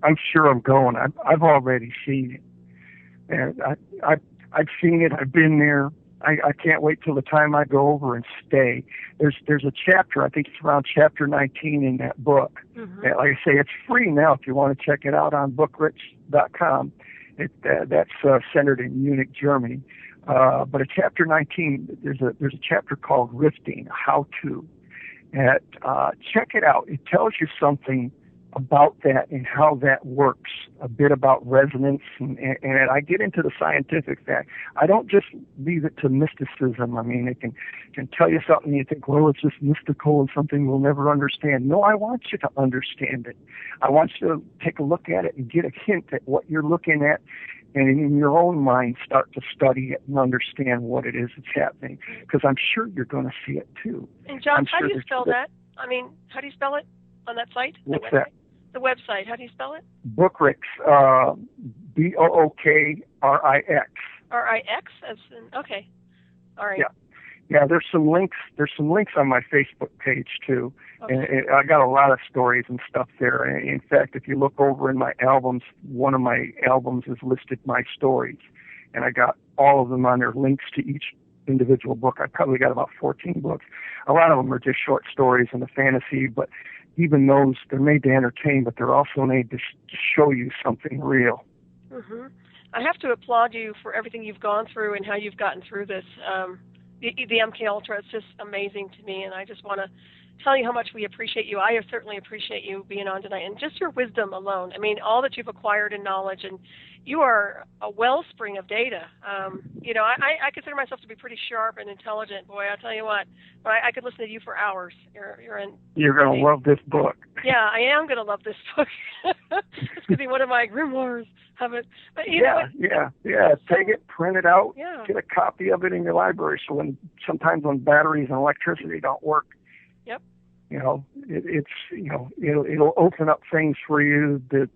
I'm sure I'm going. I've already seen it, and I've seen it. I've been there. I can't wait till the time I go over and stay. There's a chapter, I think it's around chapter 19 in that book. Mm-hmm. Like I say, it's free now if you want to check it out on bookrich.com. That's centered in Munich, Germany. But at chapter 19, there's a chapter called Rifting, How To. Check it out. It tells you something about that and how that works, a bit about resonance, and I get into the scientific fact. I don't just leave it to mysticism. I mean, it can tell you something you think, well, it's just mystical and something we'll never understand. No, I want you to understand it. I want you to take a look at it and get a hint at what you're looking at, and in your own mind start to study it and understand what it is that's happening, because I'm sure you're going to see it too. And John, how do you spell that? I mean, how do you spell it on that site? What's that? The website, how do you spell it? Bookrix, Bookrix. RIX, as in, okay. All right. Yeah, there's some links on my Facebook page too. Okay. And I got a lot of stories and stuff there. In fact, if you look over in my albums, one of my albums is listed my stories. And I got all of them on there, links to each individual book. I probably got about 14 books. A lot of them are just short stories and the fantasy, but even those, they're made to entertain, but they're also made to show you something real. Mm-hmm. I have to applaud you for everything you've gone through and how you've gotten through this. The MK Ultra is just amazing to me, and I just want to tell you how much we appreciate you. I certainly appreciate you being on tonight, and just your wisdom alone. I mean, all that you've acquired in knowledge, and you are a wellspring of data. I consider myself to be pretty sharp and intelligent. Boy, I'll tell you what, I could listen to you for hours. You're going to love this book. Yeah, I am going to love this book. It's going to be one of my grimoires. Take it, print it out, get a copy of it in your library. So sometimes when batteries and electricity don't work, yep, it'll open up things for you that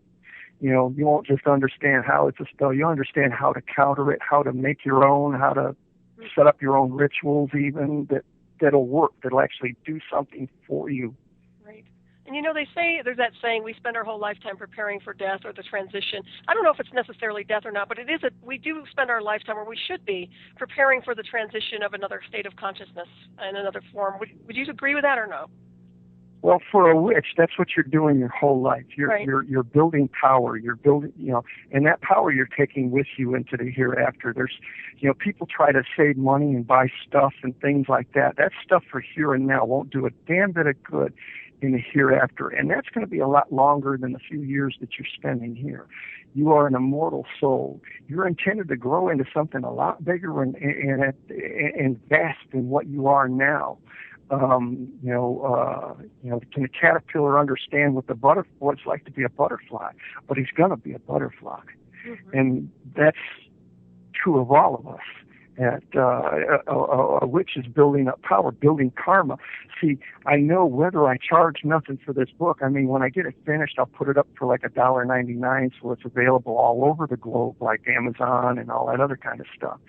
you won't just understand how it's a spell. You understand how to counter it, how to make your own, how to set up your own rituals, even that'll work. That'll actually do something for you. Right. And they say, there's that saying, we spend our whole lifetime preparing for death or the transition. I don't know if it's necessarily death or not, but we do spend our lifetime, or we should be, preparing for the transition of another state of consciousness in another form. Would you agree with that or no? Well, for a witch, that's what you're doing your whole life. You're building power. You're building, and that power you're taking with you into the hereafter. There's, people try to save money and buy stuff and things like that. That stuff for here and now won't do a damn bit of good in the hereafter, and that's going to be a lot longer than the few years that you're spending here. You are an immortal soul. You're intended to grow into something a lot bigger and vast than what you are now. Can a caterpillar understand what it's like to be a butterfly? But he's going to be a butterfly, and that's true of all of us. A witch is building up power, building karma. See, I know whether I charge nothing for this book. I mean, when I get it finished, I'll put it up for like $1.99, so it's available all over the globe, like Amazon and all that other kind of stuff.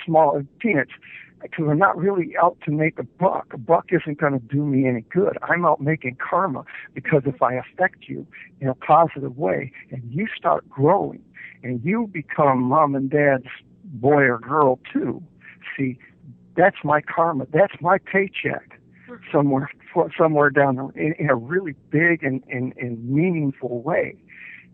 Small peanuts. Because I'm not really out to make a buck. A buck isn't going to do me any good. I'm out making karma, because if I affect you in a positive way and you start growing and you become mom and dad's boy or girl too, see, that's my karma. That's my paycheck somewhere down in a really big and meaningful way.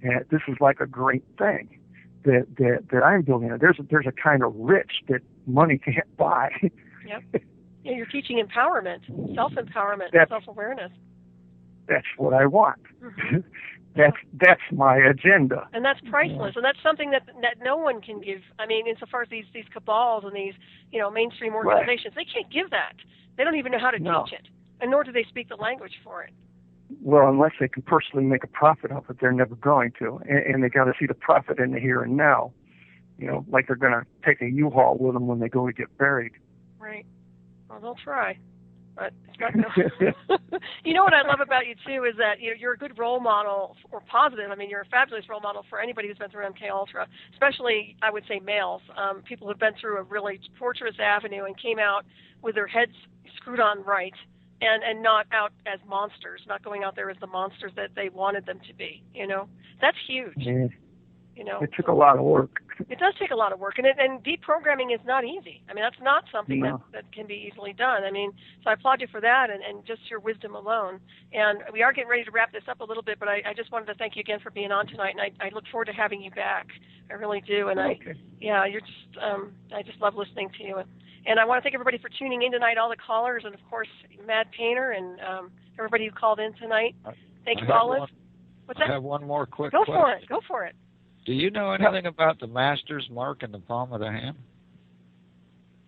And this is like a great thing that I'm building. There's a kind of rich that money can't buy. Yep. Yeah, you're teaching empowerment, self-empowerment, self-awareness. That's what I want. That's my agenda. And that's priceless, and that's something that no one can give. I mean, insofar as these cabals and these mainstream organizations, They can't give that. They don't even know how to teach it, and nor do they speak the language for it. Well, unless they can personally make a profit of it, they're never going to. And they got to see the profit in the here and now. Like they're going to take a U-Haul with them when they go to get buried. Right. Well, they'll try. But it's not what I love about you, too, is that you're a good role model, or positive. I mean, you're a fabulous role model for anybody who's been through MK Ultra, especially, I would say, males, people who've been through a really torturous avenue and came out with their heads screwed on right. And not out as monsters, not going out there as the monsters that they wanted them to be. That's huge. Yeah. It took a lot of work. It does take a lot of work, and deprogramming is not easy. I mean, that's not something that can be easily done. I mean, so I applaud you for that, and just your wisdom alone. And we are getting ready to wrap this up a little bit, but I just wanted to thank you again for being on tonight, and I look forward to having you back. I really do, and you're just I just love listening to you. And I want to thank everybody for tuning in tonight, all the callers, and, of course, Mad Painter and everybody who called in tonight. Thank you, Olive. What's that? I have one more quick question. Go for it. Do you know anything about the master's mark in the palm of the hand?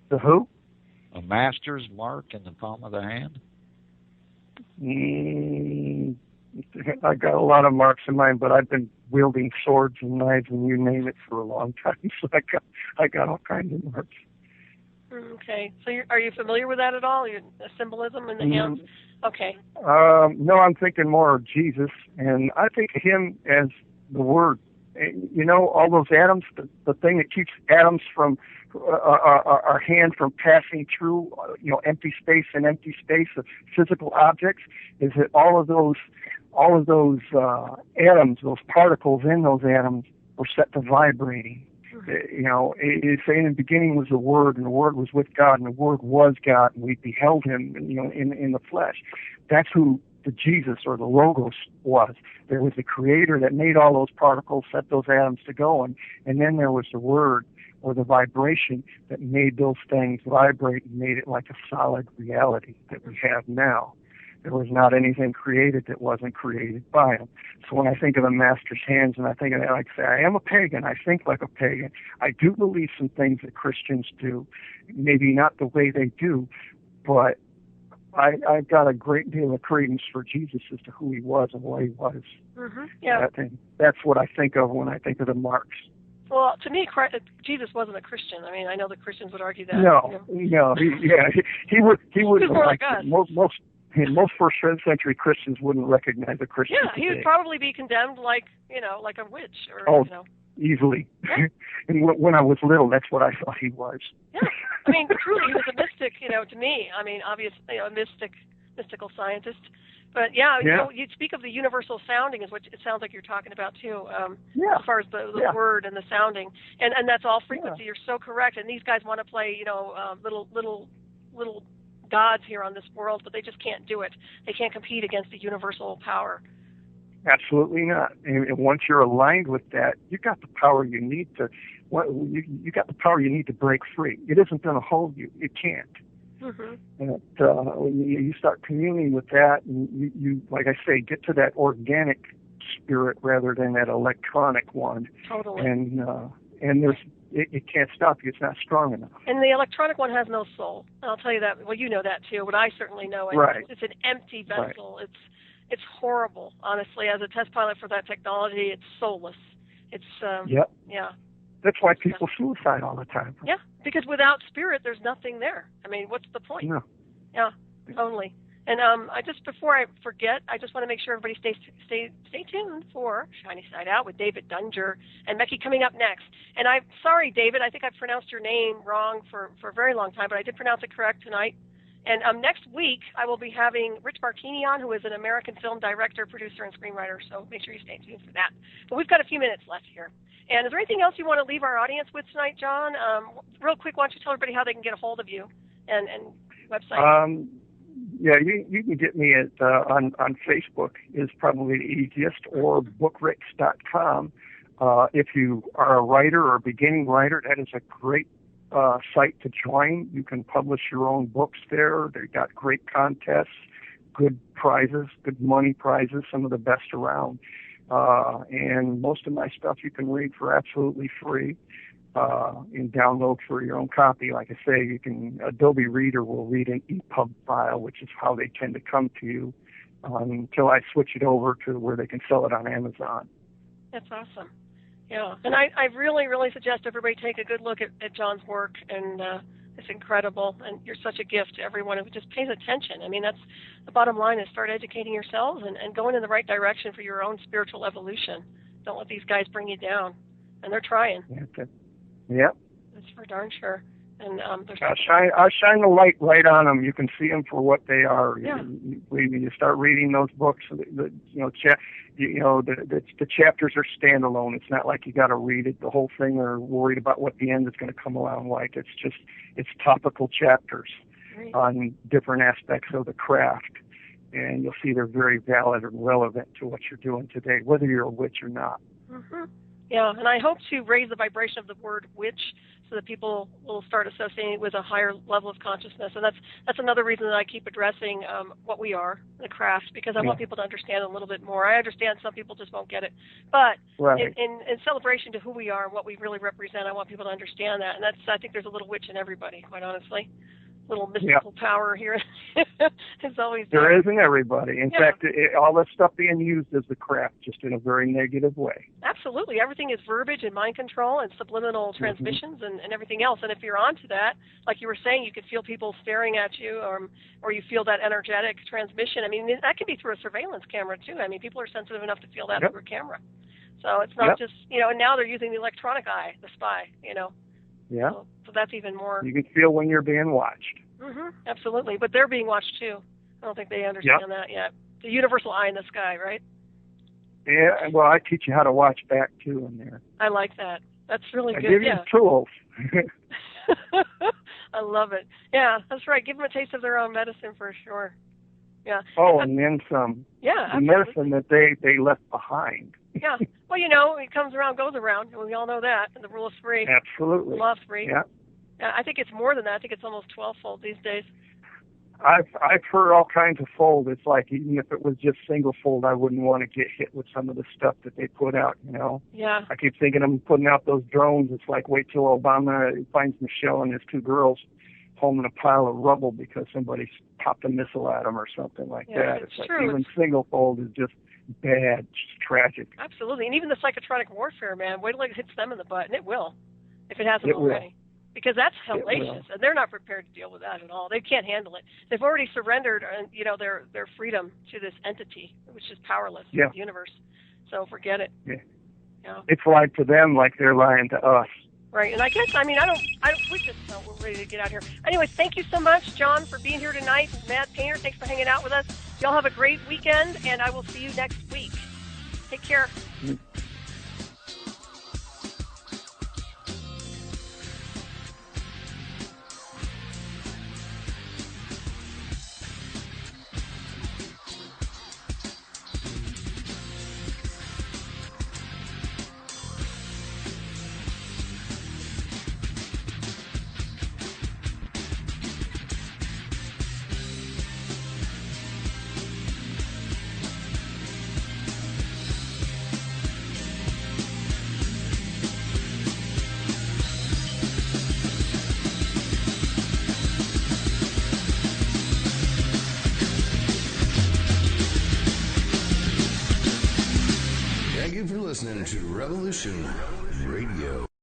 The who? A master's mark in the palm of the hand? I got a lot of marks in mine, but I've been wielding swords and knives and you name it for a long time, so I got all kinds of marks. Okay. So are you familiar with that at all? The symbolism in the hands? Okay. No, I'm thinking more of Jesus, and I think of him as the Word. All those atoms, the thing that keeps atoms from our hand from passing through, empty space of physical objects, is that all of those atoms, those particles in those atoms, were set to vibrating. It's saying in the beginning was the Word, and the Word was with God, and the Word was God, and we beheld Him, in the flesh. That's who the Jesus or the Logos was. There was the Creator that made all those particles, set those atoms to going, and then there was the Word or the vibration that made those things vibrate and made it like a solid reality that we have now. There was not anything created that wasn't created by him. So when I think of the Master's hands, and I think of that, like I say, I am a pagan. I think like a pagan. I do believe some things that Christians do. Maybe not the way they do, but I've got a great deal of credence for Jesus as to who he was and what he was. Mm-hmm. Yeah. That's what I think of when I think of the marks. Well, to me, Jesus wasn't a Christian. I mean, I know the Christians would argue that. No, he wouldn't like most first century Christians wouldn't recognize a Christian. Yeah, he would probably be condemned like a witch easily. Yeah. And when I was little, that's what I thought he was. Yeah, I mean, truly, he was a mystic. To me, I mean, obviously, a mystical scientist. But you speak of the universal sounding, is what it sounds like you're talking about too. As far as the word and the sounding, and that's all frequency. Yeah. You're so correct. And these guys want to play, little gods here on this world, but they just can't do it. They can't compete against the universal power. Absolutely not. And once you're aligned with that, you got the power you need to. You got the power you need to break free. It isn't going to hold you. It can't. And when you start communing with that, and you, like I say, get to that organic spirit rather than that electronic one. Totally. And there's it can't stop you. It's not strong enough. And the electronic one has no soul. I'll tell you that. Well, you know that too, but I certainly know it. Right. It's an empty vessel. Right. It's horrible, honestly. As a test pilot for that technology, it's soulless. It's Yep. Yeah. That's why people suicide all the time. Yeah, because without spirit, there's nothing there. I mean, what's the point? No. Yeah, totally. And I just, before I forget, I just want to make sure everybody stay tuned for Shiny Side Out with David Dunger and Becky coming up next. And I'm sorry, David, I think I've pronounced your name wrong for a very long time, but I did pronounce it correct tonight. And next week, I will be having Rich Martini on, who is an American film director, producer, and screenwriter. So make sure you stay tuned for that. But we've got a few minutes left here. And is there anything else you want to leave our audience with tonight, John? Real quick, why don't you tell everybody how they can get a hold of you and website? Yeah, you can get me at on Facebook is probably the easiest, or bookricks.com. If you are a writer or a beginning writer, that is a great site to join. You can publish your own books there. They've got great contests, good prizes, good money prizes, some of the best around. And most of my stuff you can read for absolutely free and download for your own copy. Like I say, you can Adobe Reader will read an EPUB file, which is how they tend to come to you, until I switch it over to where they can sell it on Amazon. That's awesome. Yeah, and I really, really suggest everybody take a good look at John's work, and it's incredible, and you're such a gift to everyone who just pays attention. I mean, that's the bottom line, is start educating yourselves and going in the right direction for your own spiritual evolution. Don't let these guys bring you down, and they're trying. Yep. That's for darn sure. And I'll shine the light right on them. You can see them for what they are. Yeah. You start reading those books, the chapters are standalone. It's not like you got to read it the whole thing or worried about what the end is going to come along like. It's topical chapters on different aspects of the craft, and you'll see they're very valid and relevant to what you're doing today, whether you're a witch or not. Mm-hmm. Yeah, and I hope to raise the vibration of the word witch so that people will start associating it with a higher level of consciousness. And that's another reason that I keep addressing what we are, the craft, because I want people to understand a little bit more. I understand some people just won't get it. But in celebration to who we are and what we really represent, I want people to understand that. And I think there's a little witch in everybody, quite honestly. Little mystical power here. It's always there is in everybody. In fact, all that stuff being used is the craft, just in a very negative way. Absolutely. Everything is verbiage and mind control and subliminal transmissions and everything else. And if you're onto that, like you were saying, you could feel people staring at you, or you feel that energetic transmission. I mean, that can be through a surveillance camera, too. I mean, people are sensitive enough to feel that through a camera. So it's not just, and now they're using the electronic eye, the spy, Yeah. So that's even more. You can feel when you're being watched. Mm-hmm. Absolutely. But they're being watched, too. I don't think they understand that yet. The universal eye in the sky, right? Yeah, well, I teach you how to watch back, too, in there. I like that. That's really good. I give you tools. I love it. Yeah, that's right. Give them a taste of their own medicine for sure. Yeah. Oh, and then some. Yeah, the medicine that they left behind. Yeah. Well, it comes around, goes around. We all know that. And the rule of three. Absolutely. The law of three. Yeah. I think it's more than that. I think it's almost 12-fold these days. I've heard all kinds of fold. It's like even if it was just single fold, I wouldn't want to get hit with some of the stuff that they put out. Yeah. I keep thinking of them putting out those drones. It's like wait till Obama finds Michelle and his two girls home in a pile of rubble because somebody popped a missile at them or something like that. It's like true. Even single fold is just bad, just tragic. Absolutely, and even the psychotronic warfare, man. Wait till it hits them in the butt, and it will, if it hasn't already. Because that's hellacious, and they're not prepared to deal with that at all. They can't handle it. They've already surrendered, their freedom to this entity, which is powerless in the universe. So forget it. Yeah. Yeah. It's lied to them like they're lying to us. Right, and I guess I don't. We just we're ready to get out here. Anyways, thank you so much, John, for being here tonight. Matt Painter, thanks for hanging out with us. Y'all have a great weekend, and I will see you next week. Take care. Mm-hmm. listening to Revolution Radio.